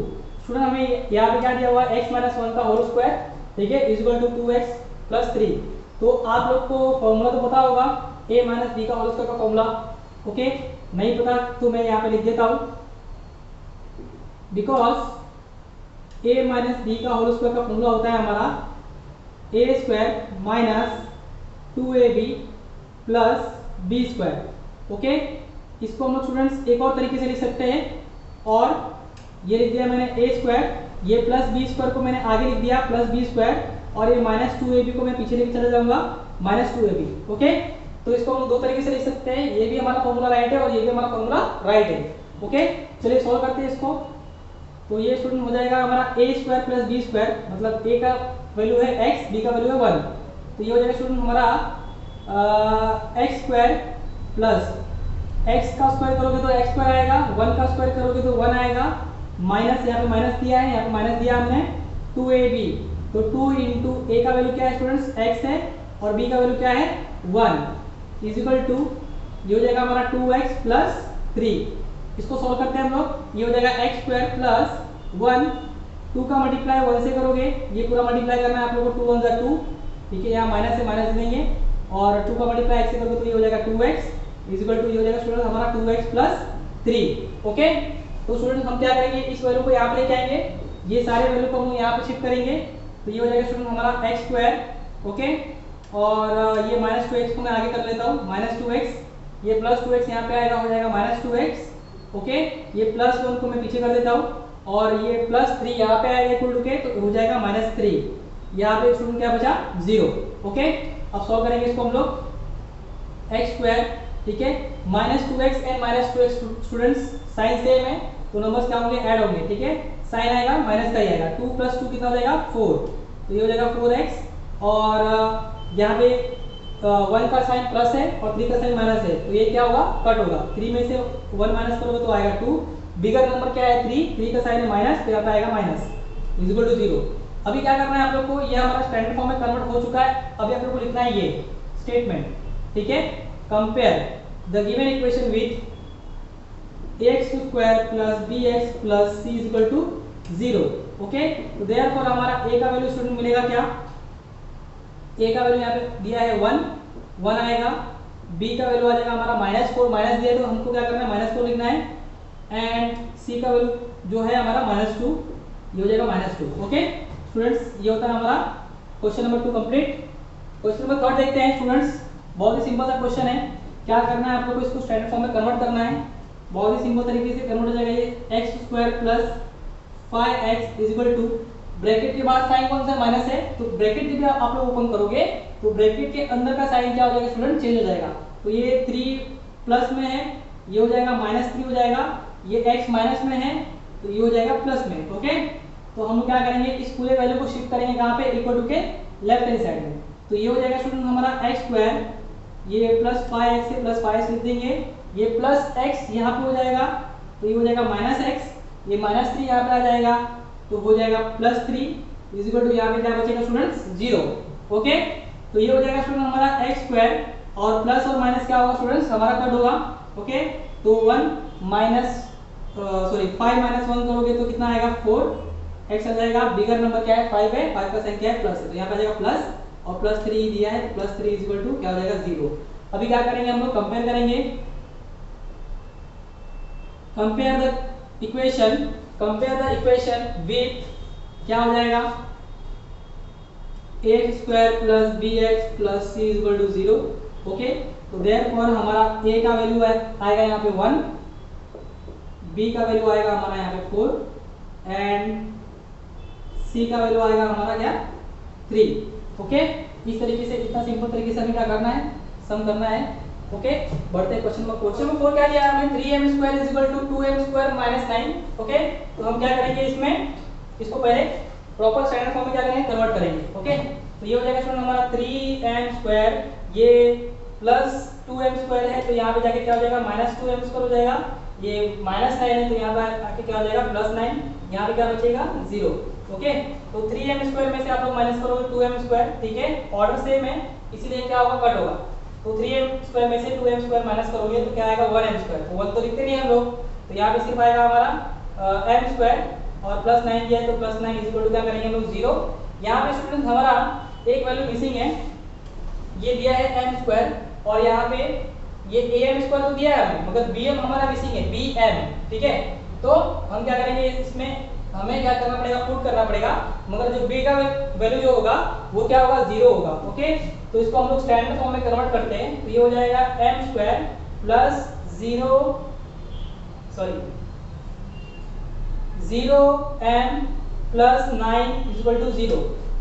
स्टूडेंट हमें यहाँ पे क्या दिया हुआ है, x माइनस 1 का होल स्क्वायर, ठीक है, is equal to 2x plus 3। तो आप लोग को फॉर्मूला तो पता होगा a माइनस b का होल स्क्वायर का फॉर्मूला। ओके, नहीं पता तो मैं यहाँ पे लिख देता हूँ, बिकॉज a माइनस b का होल स्क्वायर का फॉर्मूला होता है हमारा a square minus 2ab plus b square. Okay, इसको हम लोग स्टूडेंट्स एक और तरीके से लिख सकते हैं, और ये लिख दिया मैंने a स्क्वायर, ये प्लस b स्क्वायर को मैंने आगे लिख दिया प्लस b स्क्वायर, और ये माइनस 2ab को मैं पीछे लेके चला जाऊंगा माइनस 2ab। ओके, तो इसको हम लोग दो तरीके से लिख सकते हैं, ये भी हमारा फॉर्मूला राइट है और ये भी हमारा फॉर्मूला राइट है। ओके, चलिए सॉल्व करते हैं इसको। तो ये स्टूडेंट हो जाएगा हमारा a square plus b square, मतलब a का वैल्यू है x, b का वैल्यू है 1, तो ये हो जाएगा स्टूडेंट हमारा x स्क्वायर प्लस x का स्क्वायर करोगे तो x स्क्वायर आएगा, 1 का स्क्वायर करोगे तो 1 आएगा, माइनस यहाँ पे माइनस दिया है, यहाँ पे माइनस दिया हमने 2ab, तो 2 इंटू a का वैल्यू क्या है स्टूडेंट्स x है और b का वैल्यू क्या है 1 इज इक्वल टू, ये हो जाएगा हमारा 2x प्लस 3। इसको सॉल्व करते हैं हम लोग, ये हो जाएगा x स्क्वायर प्लस 1, 2 का मल्टीप्लाई 1 से करोगे, ये पूरा मल्टीप्लाई करना है आप लोगों को, 2 1 जा 2, ठीक है, यहाँ माइनस से माइनस देंगे, और 2 का मल्टीप्लाई x से करोगे तो ये हो जाएगा 2x इज इक्वल टू, ये हो जाएगा स्टूडेंट हमारा 2x प्लस 3। ओके, तो स्टूडेंट हम क्या करेंगे, इस वैल्यू को यहाँ पे लेके आएंगे, ये सारे वैल्यू को हम यहाँ पे शिफ्ट करेंगे, तो ये हो जाएगा स्टूडेंट हमारा x स्क्वायर। ओके, और ये माइनस 2x को मैं आगे कर लेता हूँ, माइनस 2x, ये प्लस 2x यहाँ पे आएगा, हो जाएगा माइनस 2x। ओके, ये प्लस 1 को मैं पीछे कर देता हूँ, और ये प्लस 3 यहाँ पे आएगा इक्वल टू के, तो हो जाएगा माइनस 3, यहाँ पे स्टूडेंट क्या बचा 0। ओके, अब सॉल्व करेंगे इसको हम लोग, x स्क्वायर, ठीक है, minus 2x and minus 2x students sign same है तो नंबर्स क्या होंगे, ऐड होंगे, ठीक है, साइन आएगा माइनस का ही आएगा, 2 प्लस 2 कितना हो जाएगा 4, तो ये हो जाएगा 4x और यहाँ पे 1 का साइन प्लस है और 3 का साइन माइनस है, तो ये क्या होगा, कट होगा। 3 में से 1 माइनस करोगे तो आएगा 2, बिगर नंबर क्या है 3 का साइन है माइनस, तो यहाँ पे आएगा माइनस इक्वल टू 0। अभी क्या करना है आप लोग को, ये हमारा स्टैंडर्ड फॉर्म में कन्वर्ट हो चुका है। अभी आप लोग को लिखना है ये स्टेटमेंट, ठीक है, compare the given equation with ax² plus bx plus c equal to 0। Okay, तो देयरफॉर हमारा a का वैल्यू स्टूडेंट मिलेगा क्या, a का वैल्यू यहाँ पे दिया है 1 आएगा, b का वैल्यू आ जाएगा हमारा -4, माइनस दिया है तो हमको क्या करना है -4 लिखना है, एंड c का वैल्यू जो है हमारा -2, ये हो जाएगा -2। ओके स्टूडेंट्स, ये होता है हमारा question number 2 complete. Question number 3 देखते हैं स्टूडेंट्स, बहुत ही सिंपल सा क्वेश्चन है। क्या करना है आप लोग को, इसको स्टैंडर्ड फॉर्म में कन्वर्ट करना है। बहुत ही सिंपल तरीके से कन्वर्ट हो जाएगा ये x² plus 5x equal to, bracket के बाद साइन कौन सा माइनस है, तो ब्रैकेट जब आप लोग ओपन करोगे तो ब्रैकेट के अंदर का साइन क्या हो जाएगा स्टूडेंट, चेंज हो जाएगा। तो ये 3 प्लस में है, ये हो जाएगा -3 हो जाएगा, ये x माइनस में है तो ये हो जाएगा प्लस में। ओके, तो हम क्या करेंगे, इस पूरे वैल्यू को शिफ्ट करेंगे कहाँ पे, इक्वल टू के लेफ्ट हैंड साइड में। तो ये हो जाएगा स्टूडेंट हमारा x², ये प्लस 5x से प्लस 5 लिख देंगे, ये प्लस x यहाँ पे हो जाएगा तो ये हो जाएगा -x, ये -3 यहाँ पे आ जाएगा तो हो जाएगा +3 इक्वल टू यहाँ पे क्या बचेगा स्टूडेंट्स 0। ओके, तो ये हो जाएगा स्टूडेंट हमारा x² और प्लस और माइनस क्या होगा स्टूडेंट्स, हमारा कट होगा। ओके, तो 5 - 1 करोगे तो कितना आएगा 4x आ जाएगा, बिगर नंबर क्या है 5 है, 5 का साइन क्या है प्लस है, तो यहाँ पे आ जाएगा प्लस और +3 दिया है, तो +3 इक्वल टू क्या हो जाएगा 0। अभी क्या करेंगे हम लोग, कंपेयर करेंगे, कंपेयर द इक्वेशन विथ क्या हो जाएगा ax² plus bx plus c equal to 0। Okay, तो देयरफॉर हमारा a का वैल्यू आएगा यहाँ पे 1, b का वैल्यू आएगा हमारा यहाँ पे 4 एंड c का वैल्यू आएगा हमारा क्या 3। ओके, इस तरीके से, इतना सिंपल तरीके से हमें क्या करना है, सम करना है। ओके, बढ़ते हैं क्वेश्चन नंबर 4। क्वेश्चन नंबर 4 क्या दिया है हमें, 3m² equal to 2m² minus 9। Okay, तो हम क्या करेंगे इसमें, इसको पहले प्रॉपर स्टैंडर्ड फॉर्म में क्या करेंगे, कन्वर्ट करेंगे। ओके, तो ये हो जाएगा स्टूडेंट हमारा 3m², ये प्लस 2m² है तो यहाँ पे जाके क्या हो जाएगा -2m² हो जाएगा, ये -9 है तो यहाँ पे आके क्या हो जाएगा +9, यहाँ पे क्या बचेगा 0। ओके, तो 3m² में से आप लोग माइनस करोगे 2m², ठीक है, ऑर्डर सेम है इसीलिए क्या होगा, कट होगा। तो 3m² में से 2m² माइनस करोगे तो क्या आएगा 1m², तो 1 तो लिखते नहीं हम लोग, तो यहाँ पे सिर्फ आएगा हमारा m² और +9 दिया है तो +9 इक्वल टू क्या करेंगे हम लोग 0। यहाँ पे स्टूडेंट हमारा एक वैल्यू मिसिंग है, ये दिया है m² और यहाँ पे ये am² तो दिया है हमें, मगर bm हमारा मिसिंग है, bm, ठीक है। तो हम क्या करेंगे, इसमें हमें क्या करना पड़ेगा, पुट करना पड़ेगा, मगर जो b का वैल्यू जो होगा वो क्या होगा 0 होगा। ओके, तो इसको हम लोग स्टैंडर्ड फॉर्म में कन्वर्ट करते हैं, तो ये हो जाएगा m² plus 0m plus 9 equal to 0।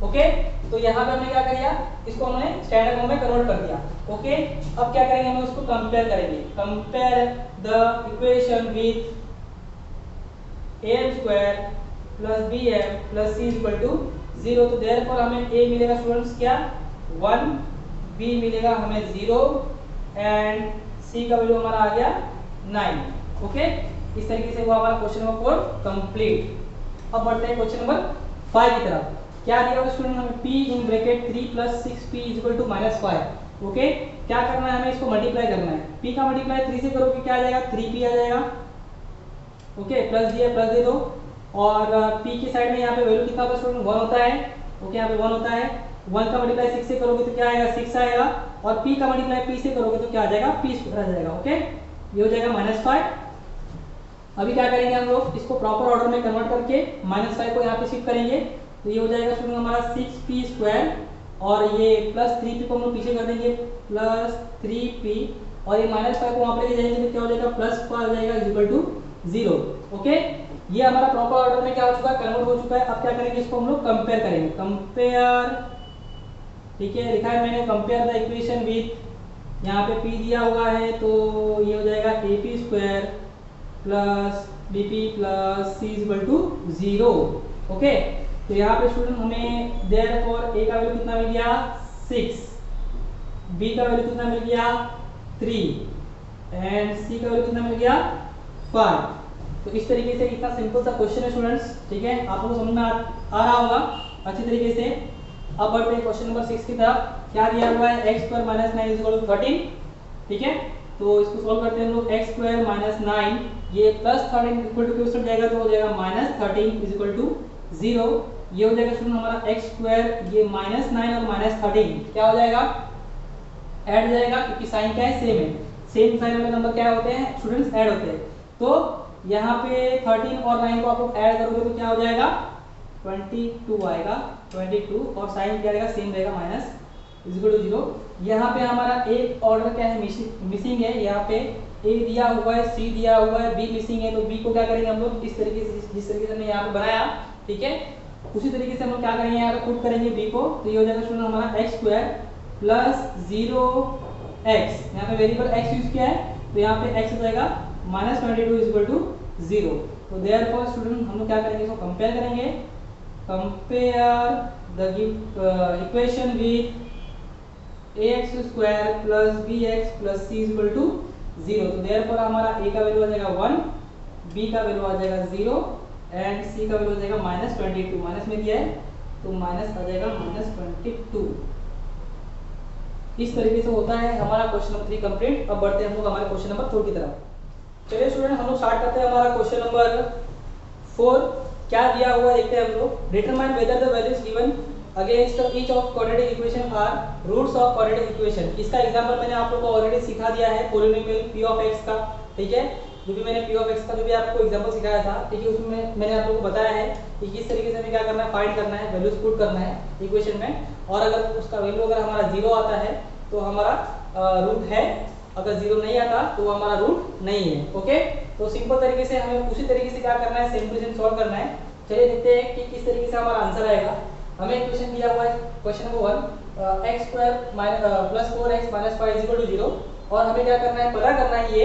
Okay, तो यहाँ पे हमने क्या कर दिया, इसको हमने स्टैंडर्ड फॉर्म में कन्वर्ट कर दिया। ओके, अब क्या करेंगे, हम इसको कंपेयर करेंगे, compare the equation with am² plus bm plus c equal to 0। तो देयरफॉर हमें a मिलेगा स्टूडेंट्स क्या 1, b मिलेगा हमें 0 एंड c का वैल्यू हमारा आ गया 9। ओके, इस तरीके से वो हमारा क्वेश्चन नंबर 4 कंप्लीट। अब बढ़ते हैं क्वेश्चन नंबर 5 की तरफ। क्या दिया हुआ स्टूडेंट हमें p in bracket 3 plus 6p equal to -5। Okay, क्या करना है, हमें इसको मल्टीप्लाई करना है, p का मल्टीप्लाई 3 से करोगे क्या आ जाएगा 3p आ जाएगा। ओके, प्लस दिया प्लस दे दो और p की साइड में यहाँ पे वैल्यू कितना होता है स्टूडेंट 1 होता है। ओके, यहाँ पे 1 होता है, 1 का मल्टीप्लाई 6 से करोगे तो क्या आएगा 6 आएगा और p का मल्टीप्लाई p से करोगे तो क्या आ जाएगा p स्क्वायर आ जाएगा। ओके, ये हो जाएगा -5। अभी क्या करेंगे हम लोग, इसको प्रॉपर ऑर्डर में कन्वर्ट करके -5 को यहाँ पे शिफ्ट करेंगे, तो ये हो जाएगा स्टूडेंट हमारा 6p² और ये प्लस 3p को हम लोग पीछे कर देंगे प्लस 3p और ये -5 को वहाँ पे लेके जाएंगे तो क्या हो जाएगा +5 आ जाएगा इक्वल टू 0। ओके, ये हमारा प्रॉपर ऑर्डर में क्या हो चुका है, कन्वर्ट हो चुका है। अब क्या करेंगे, इसको हम लोग कंपेयर करेंगे, कंपेयर, ठीक है, लिखा है मैंने कंपेयर द इक्वेशन विथ, यहाँ पे p दिया हुआ है तो ये हो जाएगा ap² plus bp plus c equal to 0। Okay, तो यहाँ पे स्टूडेंट हमें देयरफॉर ए का वैल्यू कितना मिल गया 6, बी का वैल्यू कितना मिल गया 3 एंड सी का वैल्यू कितना मिल गया 5। तो इस तरीके से इतना सिंपल सा क्वेश्चन है स्टूडेंट्स, ठीक है, आप लोगों को समझ में आ रहा होगा अच्छी तरीके से। अब बढ़ते हैं क्वेश्चन नंबर 6 की तरफ। क्या दिया हुआ है x square minus 9 is equal to 13, ठीक है। तो इसको सॉल्व करते हैं हम लोग। x स्क्वायर माइनस 9 ये प्लस 13 इक्वल टू किस जाएगा, तो हो जाएगा माइनस 13 इज इक्वल टू 0। ये हो जाएगा स्टूडेंट हमारा x स्क्वायर, ये माइनस 9 और माइनस 13 क्या हो जाएगा, ऐड हो जाएगा, क्योंकि साइन क्या है, सेम है। सेम साइन वाले नंबर क्या होते हैं स्टूडेंट्स, ऐड होते हैं। तो यहाँ पे 13 और 9 को आप लोग ऐड करोगे तो क्या हो जाएगा 22 आएगा, 22 और साइन क्या रहेगा, सेम रहेगा, माइनस इज इक्वल टू 0। यहाँ पे हमारा एक ऑर्डर क्या है, मिसिंग है। यहाँ पे ए दिया हुआ है, सी दिया हुआ है, बी मिसिंग है। तो बी को क्या करेंगे हम लोग, इस तरीके से जिस तरीके से हमने यहाँ पे बनाया, ठीक है, उसी तरीके से हम लोग क्या करेंगे, यहाँ पे पुट करेंगे बी को। तो ये हो जाएगा स्टूडेंट हमारा एक्स स्क्वायर प्लस 0x, यहाँ पे वेरिएबल x यूज किया है, तो यहाँ पे x हो जाएगा माइनस 22 इज इक्वल टू 0। तो देयरफॉर स्टूडेंट हम लोग क्या करेंगे, इसको कंपेयर करेंगे, compare the equation with ax square plus bx plus c is equal to 0। तो देयरफॉर हमारा a का वैल्यू आ जाएगा 1, b का वैल्यू आ जाएगा 0 एंड c का वैल्यू आ जाएगा माइनस 22, माइनस में दिया है तो माइनस आ जाएगा माइनस 22। इस तरीके से होता है हमारा क्वेश्चन नंबर 3 कंप्लीट। अब बढ़ते हैं हम लोग हमारे क्वेश्चन नंबर 4 की तरफ। चलिए स्टूडेंट हम लोग स्टार्ट करते हैं हमारा क्वेश्चन नंबर 4। क्या दिया हुआ देखते हैं हम लोग। Determine whether the values given against each of quadratic equation are roots of quadratic equation. इसका एग्जांपल मैंने आप लोगों को ऑलरेडी सिखा दिया है पॉलिनोमियल p ऑफ x का, ठीक है, जो भी मैंने p ऑफ x का जो भी आपको एग्जांपल सिखाया था, ठीक है, उसमें मैंने आप लोगों को बताया है कि किस तरीके से हमें क्या करना है, फाइंड करना है, वैल्यूज पुट करना है इक्वेशन में। और अगर उसका वैल्यू अगर हमारा 0 आता है तो हमारा रूट है, अगर 0 नहीं आता तो हमारा रूट नहीं है। ओके, तो सिंपल तरीके से हमें उसी तरीके से क्या करना है, सेम टू सेम सॉल्व करना है। चलिए देखते हैं कि किस तरीके से हमारा आंसर आएगा। हमें इक्वेशन दिया हुआ है question number 1 x square plus 4x minus 5 is equal to 0 और हमें क्या करना है, पता करना है ये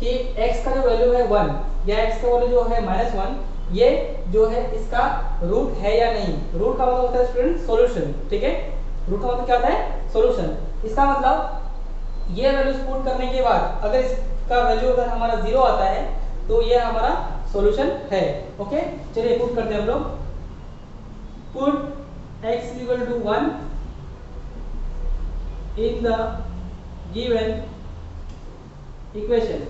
कि x का जो वैल्यू है 1 या x का वैल्यू जो है -1 ये जो है इसका रूट है या नहीं। रूट का मतलब होता है स्टूडेंट सॉल्यूशन, ठीक है, रूट का मतलब क्या होता है सॉल्यूशन। इसका मतलब ये वैल्यूज पुट करने के बाद अगर इसका वैल्यू अगर हमारा 0 आता है तो ये हमारा सॉल्यूशन है। ओके, चलिए पुट करते हैं हम लोग। Put x equal to 1 in the given equation।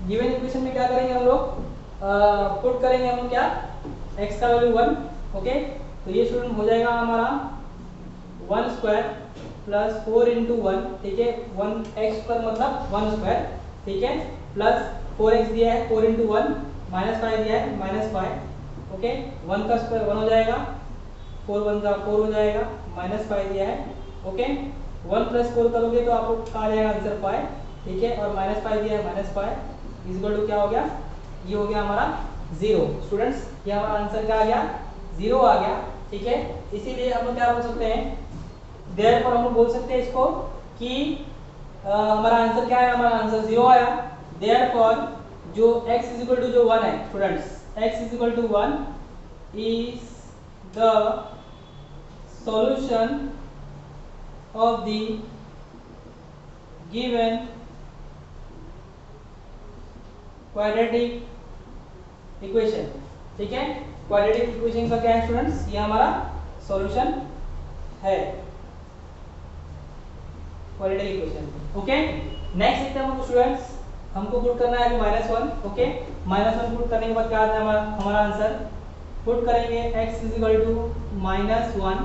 Given equation में क्या करेंगे हम लोग, पुट करेंगे हम लोग क्या, x का वैल्यू 1। ओके, तो ये स्टूडेंट हो जाएगा हमारा 1 स्क्वायर प्लस 4 इंटू 1, ठीक है, 1x स्क्वायर मतलब 1 स्क्वायर, ठीक है, प्लस 4x दिया है 4 इंटू 1 माइनस 5 दिया है माइनस 5। ओके, 1 का स्क्वायर 1 हो जाएगा, 4 1 का 4 हो जाएगा, माइनस 5 दिया है। ओके, 1 प्लस 4 करोगे तो आपको आ जाएगा आंसर 5, ठीक है, और माइनस 5 दिया है माइनस 5 इज इक्वल टू क्या हो गया, ये हो गया हमारा 0। स्टूडेंट्स ये हमारा आंसर क्या आ गया, 0 आ गया, ठीक है। इसीलिए हम लोग क्या बोल सकते हैं, देयरफॉर हम लोग बोल सकते हैं इसको कि हमारा आंसर क्या है, हमारा आंसर 0 आया। देयरफॉर जो x इज इक्वल टू जो 1 है students, x is equal to 1 is the solution of the given quadratic equation, ठीक है। क्वाड्रेटिक इक्वेशन का क्या है स्टूडेंट्स, ये हमारा सॉल्यूशन है क्वाड्रेटिक इक्वेशन। ओके, नेक्स्ट देखते हैं हम स्टूडेंट्स, हमको पुट करना है -1। ओके, -1 पुट करने के बाद क्या आता है हमारा आंसर, पुट करेंगे x is equal to -1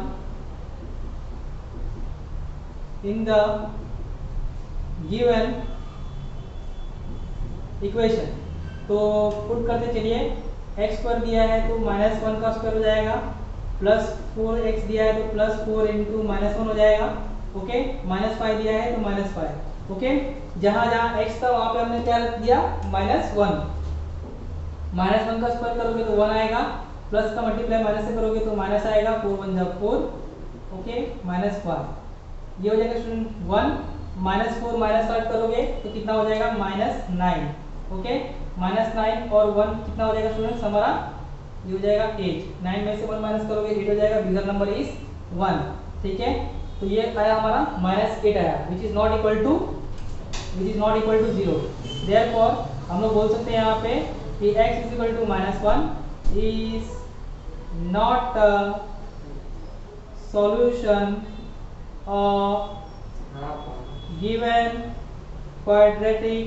in the given equation. तो पुट करते चलिए, x स्क्वायर दिया है तो -1 का स्क्वायर हो जाएगा, प्लस 4x दिया है तो प्लस 4 इंटू -1 हो जाएगा। ओके, -5 दिया है तो -5। ओके, जहां जहां x था वहां पे हमने क्या रख दिया, -1। -1 का स्क्वायर करोगे तो 1 आएगा, प्लस का मल्टीप्लाई माइनस से करोगे तो माइनस आएगा, 4 1 जा 4। ओके, -5 ये हो जाएगा स्टूडेंट 1, -4 -5 करोगे तो कितना हो जाएगा, -9। ओके, -9 और 1 कितना हो जाएगा स्टूडेंट्स हमारा ये हो जाएगा 8, 9 में से 1 माइनस करोगे 8 हो जाएगा, बिगर नंबर इज 1, ठीक है। तो ये आया हमारा -8 आया, which is not equal to 0। Therefore हम लोग बोल सकते हैं यहाँ पे कि x is equal to -1 is not a solution of given quadratic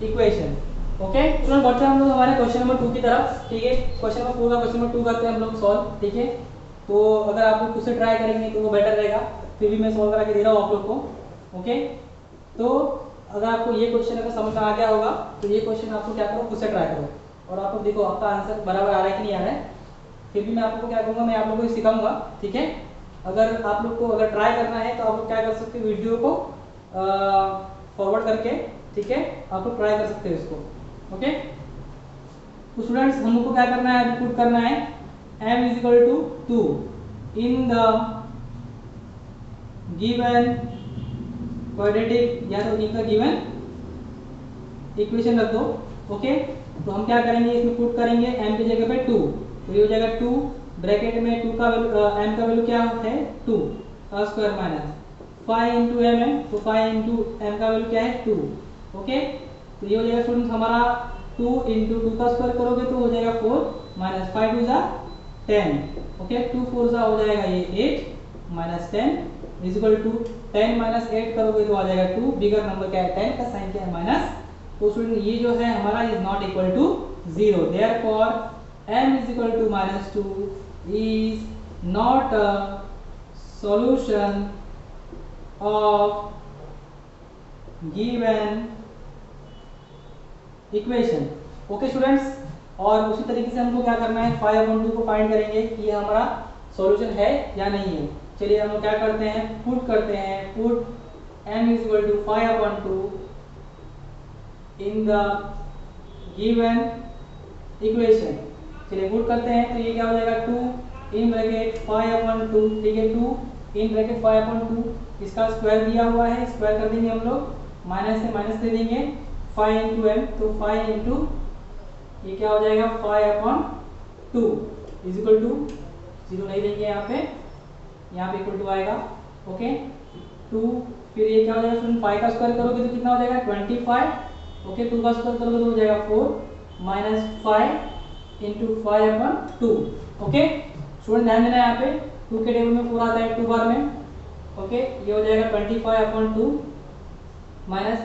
equation. Okay student, बढ़ते हैं हम लोग हमारे क्वेश्चन नंबर 2 की तरफ, ठीक है। क्वेश्चन नंबर 2 करते हैं हम लोग सॉल्व, ठीक है। तो अगर आप लोग खुद से ट्राई करेंगे तो वो बेटर रहेगा, फिर भी मैं सॉल्व करा के दे रहा हूँ आप लोग को। ओके, तो अगर आपको ये क्वेश्चन अगर समझ में आ गया होगा तो ये क्वेश्चन आपको क्या करो, खुद से ट्राई करो और आप लोग देखो आपका आंसर बराबर आ रहा है कि नहीं आ रहा है। फिर भी मैं आप लोग को क्या करूँगा, मैं आप लोग को सिखाऊंगा, ठीक है। अगर आप लोग को अगर ट्राई करना है तो आप लोग क्या कर सकते हो, वीडियो को फॉरवर्ड करके, ठीक है, आप लोग ट्राई कर सकते हो इसको। ओके, तो स्टूडेंट्स हम लोग को क्या करना है, अभी पुट करना है m is equal to 2 in the given quadratic या तो इनका गिवन इक्वेशन रख दो। ओके, तो हम क्या करेंगे, इसमें पुट करेंगे m की जगह पे 2, तो ये हो जाएगा 2 ब्रैकेट में 2 का m का वैल्यू क्या है 2 का स्क्वायर माइनस 5 इंटू एम है, तो 5 इंटू एम का वैल्यू क्या है 2। ओके, तो ये हो जाएगा स्टूडेंट्स हमारा 2 इंटू 2 का स्क्वायर करोगे तो हो जाएगा 4 माइनस 5 टू जा 10। ओके, 2 4 जा हो जाएगा ये 8 minus 10 is equal to 10 minus 8 करोगे तो आ जाएगा 2, बिगर नंबर क्या है 10 का साइन क्या है माइनस। तो स्टूडेंट ये जो है हमारा is not equal to 0, therefore m is equal to -2 is not a solution of given equation. Okay students, और उसी तरीके से हमको क्या करना है 5/2 को फाइंड करेंगे कि ये हमारा सॉल्यूशन है या नहीं है। चलिए हम लोग क्या करते हैं, पुट करते हैं, put m is equal to 5/2 in the given equation. चलिए पुट करते हैं, तो ये क्या हो जाएगा 2 इन ब्रैकेट 5/2, ठीक है, 2 इन ब्रैकेट 5/2, इसका स्क्वायर दिया हुआ है, स्क्वायर कर देंगे हम लोग, माइनस से माइनस दे देंगे 5 इंटू एम, तो 5 इंटू ये क्या हो जाएगा 5/2 इज इक्वल टू 0 नहीं देंगे यहाँ पे इक्वल टू आएगा। ओके, 2 फिर ये क्या हो जाएगा स्टूडेंट 5 का स्क्वायर करोगे तो कितना हो जाएगा 25। ओके, 2 का स्क्वायर करोगे तो हो जाएगा 4 माइनस 5 इंटू 5/2। ओके स्टूडेंट, ध्यान देना यहाँ पे 2 के टेबल में 4 आता है 2 बार में। ओके, ये हो जाएगा 25/2 माइनस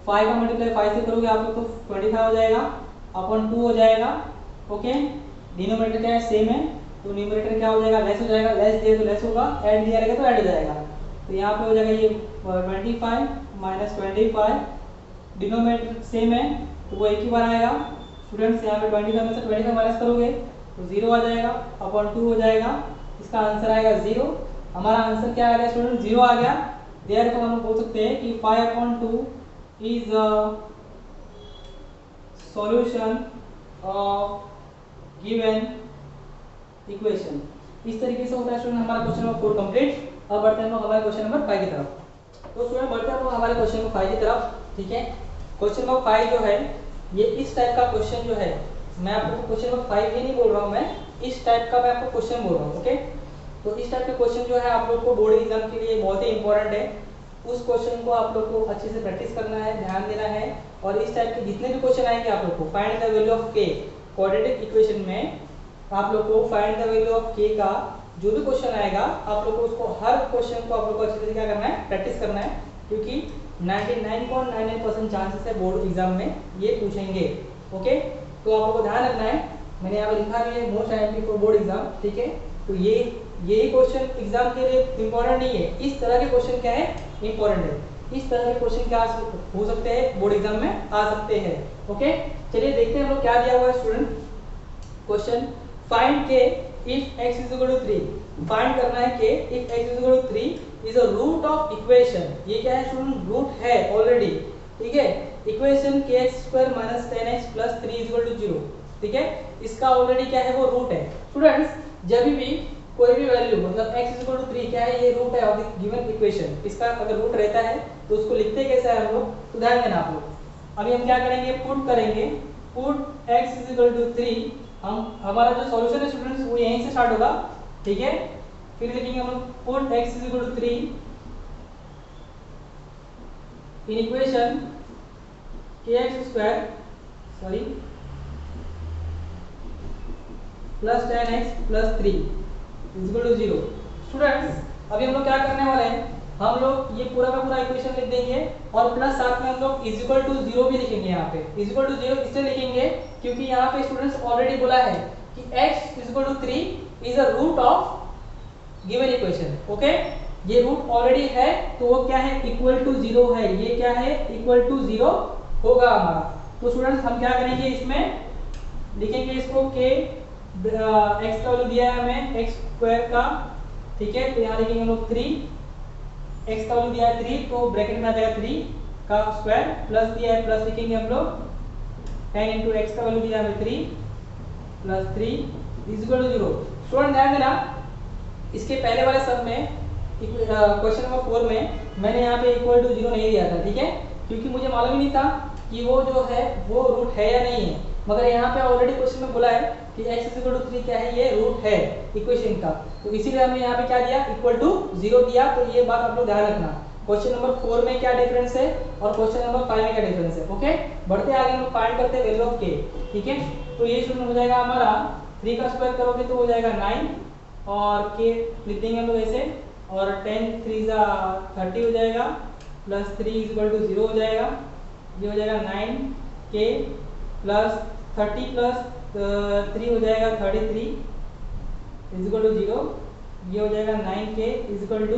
5 का मल्टीप्लाई 5 से करोगे आप लोग तो 25 हो जाएगा अपॉन 2 हो जाएगा। ओके, डिनोमिनेटर क्या है सेम है, तो न्यूमरेटर क्या हो जाएगा लेस हो जाएगा, लेस दिया तो लेस होगा, ऐड दिया रहेगा तो ऐड हो जाएगा। तो यहाँ पे हो जाएगा ये 25 माइनस 25, डिनोमिनेटर सेम है तो वो एक ही बार आएगा। स्टूडेंट्स यहाँ पे 25 में से 25 माइनस करोगे तो 0 आ जाएगा, अपॉन 2 हो जाएगा, इसका आंसर आएगा 0। हमारा आंसर क्या आ गया स्टूडेंट 0 आ गया। देयरफॉर हम बोल सकते हैं कि 5/2 is a solution of given equation. इस तरीके से होता है स्टूडेंट हमारा क्वेश्चन नंबर 4 कंप्लीट। अब बढ़ते हैं हम लोग हमारे क्वेश्चन नंबर 5 की तरफ। तो स्टूडेंट बढ़ते हैं हम लोग हमारे क्वेश्चन नंबर 5 की तरफ, ठीक है। क्वेश्चन नंबर 5 जो है ये इस टाइप का क्वेश्चन जो है, मैं आपको क्वेश्चन नंबर 5 ही नहीं बोल रहा हूँ, मैं इस टाइप का मैं आपको क्वेश्चन बोल रहा हूँ। ओके, तो इस टाइप के क्वेश्चन जो है आप लोग को बोर्ड एग्जाम के लिए बहुत ही इंपॉर्टेंट है। उस क्वेश्चन को आप लोग को अच्छे से प्रैक्टिस करना है, ध्यान देना है, और इस टाइप के जितने भी क्वेश्चन आएंगे आप लोग को find the value of k quadratic equation में, आप लोग को find the value of k का जो भी क्वेश्चन आएगा आप लोग को उसको हर क्वेश्चन को आप लोग को अच्छे से क्या करना है प्रैक्टिस करना है, क्योंकि 99.99% चांसेस है बोर्ड एग्जाम में ये पूछेंगे। ओके, तो आप लोग को ध्यान रखना है, मैंने यहाँ पर लिखा भी है most IMP for board exam, ठीक है। तो यही क्वेश्चन एग्जाम के लिए इंपॉर्टेंट नहीं है, इस तरह के क्वेश्चन क्या है इंपॉर्टेंट है, इस तरह के क्वेश्चन क्या हो सकते हैं बोर्ड एग्जाम में आ सकते हैं। ओके, चलिए देखते हैं हम लोग क्या दिया हुआ है स्टूडेंट क्वेश्चन। फाइंड के if x is equal to 3, find करना है के if x is equal to 3 is a root of equation. ये क्या है स्टूडेंट, रूट है ऑलरेडी, ठीक है। Equation kx² - 10x + 3 is equal to 0, ठीक है, इसका ऑलरेडी क्या है वो रूट है। स्टूडेंट्स जब भी कोई भी वैल्यू मतलब x इज इक्वल टू 3 क्या है, ये रूट है ऑफ द गिवन इक्वेशन, इसका अगर रूट रहता है तो उसको लिखते कैसे हैं हम लोग, तो ध्यान देना आप लोग। अभी हम क्या करेंगे, पुट करेंगे put x is equal to 3, हम हमारा जो सॉल्यूशन है स्टूडेंट्स वो यहीं से स्टार्ट होगा, ठीक है। फिर लिखेंगे हम लोग put x is equal to 3 in equation kx square sorry plus 10x plus 3 is equal to 0। Students अभी हम लोग क्या करने वाले हैं, हम लोग ये पूरा का पूरा इक्वेशन लिख देंगे और प्लस साथ में हम लोग इज इक्वल टू 0 भी लिखेंगे। यहाँ पे इज इक्वल टू 0 इसलिए लिखेंगे क्योंकि यहाँ पे स्टूडेंट्स ऑलरेडी बोला है कि x is equal to 3 is a root of given equation. Okay, ये रूट ऑलरेडी है तो वो क्या है, इक्वल टू 0 है। ये क्या है, इक्वल टू 0 होगा हमारा। तो स्टूडेंट्स हम क्या करेंगे, इसमें लिखेंगे इसको के x का वैल्यू दिया है हमें x स्क्वायर का, ठीक है। तो यहाँ लिखेंगे हम लोग 3, x का वैल्यू दिया है 3 तो ब्रैकेट में आ जाएगा 3 का स्क्वायर, प्लस दिया है प्लस लिखेंगे हम लोग 10 इंटू एक्स का वैल्यू दिया है 3 plus 3 is equal to 0। Student ध्यान देना, इसके पहले वाले सब में क्वेश्चन नंबर 4 में मैंने यहाँ पे इक्वल टू 0 नहीं दिया था, ठीक है, क्योंकि मुझे मालूम ही नहीं था कि वो जो है वो रूट है या नहीं है। मगर यहाँ पे ऑलरेडी क्वेश्चन में बोला है कि x इज इक्वल टू 3 क्या है, ये रूट है इक्वेशन का, तो इसीलिए हमने यहाँ पे क्या दिया, इक्वल टू 0 दिया। तो ये बात आप लोग ध्यान रखना, क्वेश्चन नंबर 4 में क्या डिफरेंस है और क्वेश्चन नंबर 5 में क्या डिफरेंस है। ओके, बढ़ते आगे हम लोग फाइंड करते हैं वैल्यू ऑफ k, ठीक है। तो ये शुरू हो जाएगा हमारा 3 का स्क्वायर करोगे तो हो जाएगा 9 और k लिख देंगे हम लोग ऐसे, और 10 3 30 हो जाएगा प्लस 3 इज इक्वल टू 0 हो जाएगा। ये हो जाएगा 9k प्लस 30 प्लस 3 हो जाएगा 33 इज इक्वल टू 0। ये हो जाएगा 9k इज इक्वल टू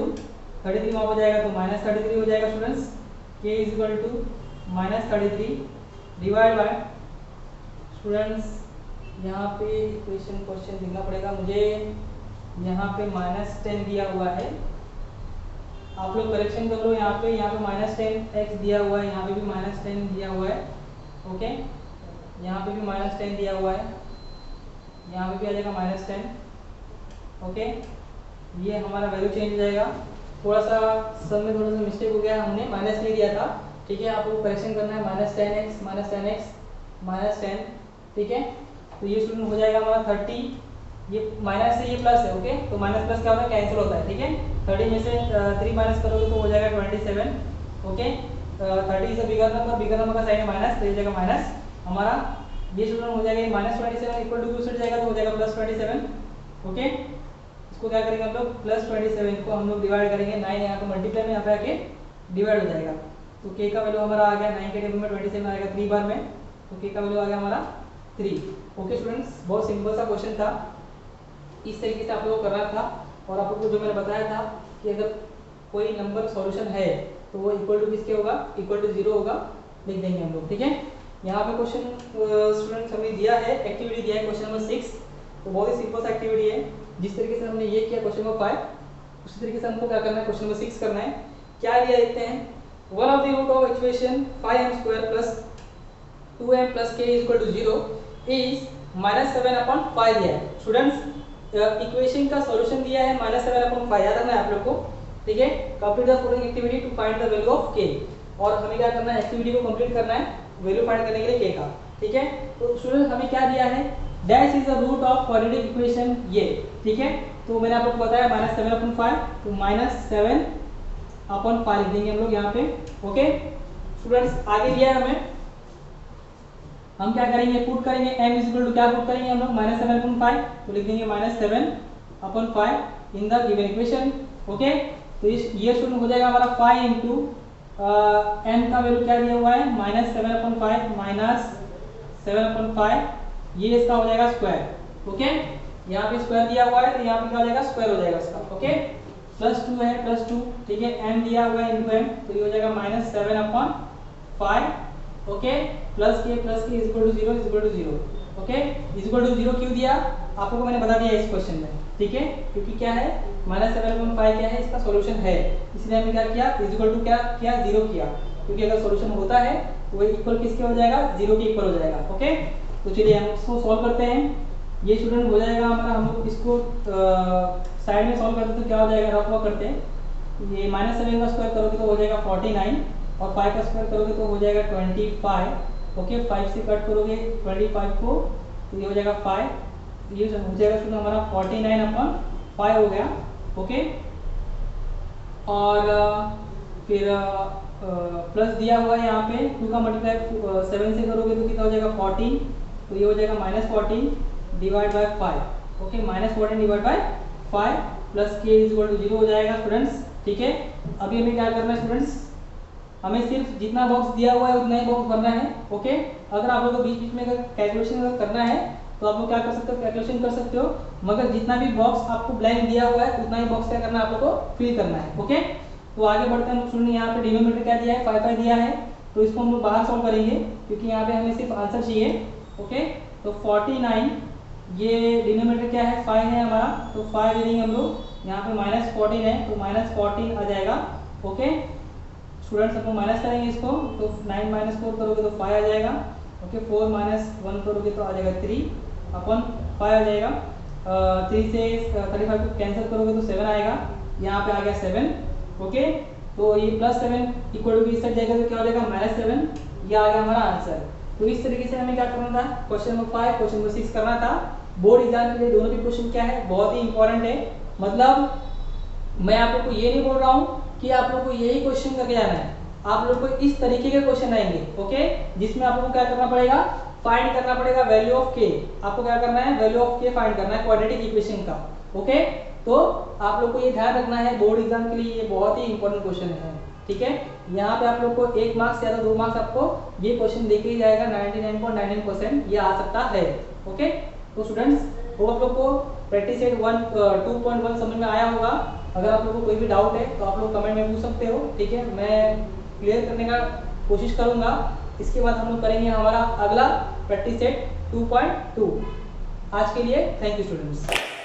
33 वहाँ हो जाएगा तो माइनस 33 हो जाएगा students. k is equal to minus 33 divide by students, यहाँ पे इक्वेशन क्वेश्चन लिखना पड़ेगा मुझे, यहाँ पे माइनस 10 दिया हुआ है, आप लोग करेक्शन कर लो। यहाँ पे माइनस 10x दिया हुआ है, यहाँ पे भी माइनस 10 दिया हुआ है। ओके, यहाँ पे भी माइनस 10 दिया हुआ है, यहाँ पे भी आ जाएगा माइनस 10। ओके, ये हमारा वैल्यू चेंज हो जाएगा। थोड़ा सा सब में थोड़ा सा मिस्टेक हो गया, हमने माइनस नहीं दिया था, ठीक है। आपको करेक्शन करना है, माइनस 10x माइनस 10, ठीक है। तो ये स्टूडेंट हो जाएगा हमारा 30, ये माइनस से ये प्लस है। ओके, तो माइनस प्लस क्या होता है, कैंसिल होता है, ठीक है। 30 में से 3 माइनस करोगे तो हो जाएगा 27। Okay, 30 is a bigger number का साइन है माइनस, तो ये जाएगा माइनस हमारा, ये स्टूडेंट हो जाएगा माइनस 27 इक्वल टू दूसरी जाएगा तो हो जाएगा प्लस 27। ओके, इसको क्या करेंगे हम लोग, प्लस 27 को हम लोग डिवाइड करेंगे, 9 यहाँ पे मल्टीप्लाई में यहाँ पे आके डिवाइड हो जाएगा। तो k का वैल्यू हमारा आ गया 9 के टेबल में 27 आएगा 3 बार में, तो k का वैल्यू आ गया हमारा 3। ओके स्टूडेंट्स, बहुत सिंपल सा क्वेश्चन था, इस तरीके से आप लोगों को करना था। और आप लोगों को जो मैंने बताया था कि अगर कोई नंबर सॉल्यूशन है तो वो इक्वल टू किसके होगा, इक्वल टू 0 होगा, लिख देंगे हम लोग, ठीक है। यहाँ पे क्वेश्चन स्टूडेंट्स हमें दिया है, एक्टिविटी दिया है क्वेश्चन नंबर 6, तो बहुत ही सिंपल सा एक्टिविटी है। जिस तरीके से हमने ये किया क्वेश्चन नंबर 5, उसी तरीके से हमको क्या करना है, क्वेश्चन नंबर 6 करना है। क्या दिया देखते हैं, one of the root of equation 5m square plus 2m plus k is equal to 0 is -7/5 दिया है। स्टूडेंट्स इक्वेशन का सॉल्यूशन दिया है -7/5, याद रखना है आप लोग को, ठीक है। Complete the following activity to find the value of k, और हमें क्या करना है, एक्टिविटी को कंप्लीट करना है वैल्यू फाइंड करने के लिए k का, ठीक है। तो स्टूडेंट हमें क्या दिया है, dash is the root of quadratic equation ये, ठीक है। तो मैंने आप लोग को बताया -7/5, तो -7/5 लिख देंगे हम लोग यहाँ पे। ओके स्टूडेंट्स, आगे दिया है हमें, हम क्या करेंगे, पुट करेंगे m इज इक्वल टू क्या पुट करेंगे हम लोग, -7/5, तो लिख देंगे -7/5 इन द गिवन इक्वेशन। ओके, तो इस ये स्टूडेंट हो जाएगा हमारा 5 इंटू m का वैल्यू क्या दिया हुआ है, -7/5 -7/5, ये इसका हो जाएगा स्क्वायर। ओके, यहाँ पे स्क्वायर दिया हुआ है तो यहाँ पे क्या हो जाएगा, स्क्वायर हो जाएगा इसका। ओके, +2 है +2, ठीक है, m दिया हुआ है इंटू m, तो ये हो जाएगा -7/5। Okay, plus K is equal to 0 is equal to 0। Okay, is equal to 0 क्यों दिया आप लोगों को मैंने बता दिया इस क्वेश्चन में, ठीक है, क्योंकि क्या है -7/5 क्या है, इसका सॉल्यूशन है, इसलिए हमने क्या किया, इज इक्वल टू क्या किया, 0 किया, क्योंकि अगर सॉल्यूशन होता है तो वो इक्वल किसके हो जाएगा, 0 के इक्वल हो जाएगा। ओके, तो चलिए हम इसको सॉल्व करते हैं। ये स्टूडेंट हो जाएगा हमारा, हम लोग इसको साइड में सॉल्व करते तो क्या हो जाएगा, रफ करते हैं, ये -7 का स्क्वायर करोगे तो हो जाएगा 49, और 5 का स्क्वायर करोगे तो हो जाएगा 25। ओके 5 से कट करोगे 25 को तो ये हो जाएगा 5, ये हो जाएगा स्टूडेंट हमारा 49/5 हो गया। ओके और फिर प्लस दिया हुआ है यहाँ पे 2 का मल्टीप्लाई 7 से करोगे तो कितना हो जाएगा 14, तो ये हो जाएगा -14 divide by 5। Okay -14 divide by 5 plus K is equal to 0 हो जाएगा स्टूडेंट्स। ठीक है, अभी हमें क्या करना है स्टूडेंट्स, हमें सिर्फ जितना बॉक्स दिया हुआ है उतना ही बॉक्स भरना है। ओके अगर आप लोगों को बीच बीच में अगर कैलकुलेशन करना है तो आप लोग क्या कर सकते हो, कैलकुलेशन कर सकते हो, मगर जितना भी बॉक्स आपको ब्लैंक दिया हुआ है उतना ही बॉक्स क्या करना है आप लोग को फिल करना है। ओके तो आगे बढ़ते हैं। सुनिए यहाँ पे डिनोमिनेटर क्या दिया है 5 दिया है, तो इसको हम लोग बाहर सॉल्व करेंगे क्योंकि यहाँ पे हमें सिर्फ आंसर चाहिए। ओके तो 49 ये डिनोमिनेटर क्या है 5 है हमारा, तो 5 ले लेंगे हम लोग, यहाँ पे -14 है तो -14 आ जाएगा। ओके स्टूडेंट्स हम लोग माइनस करेंगे इसको, तो 9 - 4 करोगे तो 5 आ जाएगा। ओके 4 - 1 करोगे तो आ जाएगा 3/5 आ जाएगा। 3 से 35 को कैंसिल करोगे तो 7 आएगा, यहाँ पे आ गया 7। ओके तो ये +7 इक्वल टू इस साइड जाएगा तो क्या हो जाएगा -7, ये आ गया हमारा आंसर। तो इस तरीके से हमें क्या करना था, क्वेश्चन नंबर 5 क्वेश्चन नंबर 6 करना था। बोर्ड एग्जाम के लिए दोनों भी क्वेश्चन क्या है बहुत ही इंपॉर्टेंट है। मतलब मैं आप लोग को ये नहीं बोल रहा हूँ कि आप लोग को यही क्वेश्चन करके जाना है, आप लोग को इस तरीके के क्वेश्चन आएंगे। ओके जिसमें आप लोग को क्या करना पड़ेगा, फाइंड करना पड़ेगा वैल्यू ऑफ के। आपको क्या करना है, वैल्यू ऑफ के फाइंड करना है क्वाड्रेटिक इक्वेशन का। ओके तो आप लोग को ये ध्यान रखना है, बोर्ड एग्जाम के लिए ये बहुत ही इंपॉर्टेंट क्वेश्चन है। ठीक है यहाँ पे आप लोग को 1 मार्क्स या 2 मार्क्स आपको ये क्वेश्चन देके ही जाएगा, 99.99% ये आ सकता है। ओके तो स्टूडेंट्स वो आप लोग को प्रैक्टिस सेट 2.1 समझ में आया होगा। अगर आप लोगों को कोई भी डाउट है तो आप लोग कमेंट में पूछ सकते हो। ठीक है मैं क्लियर करने का कोशिश करूंगा। इसके बाद हम लोग करेंगे हमारा अगला प्रैक्टिस सेट 2.2। आज के लिए थैंक यू स्टूडेंट्स।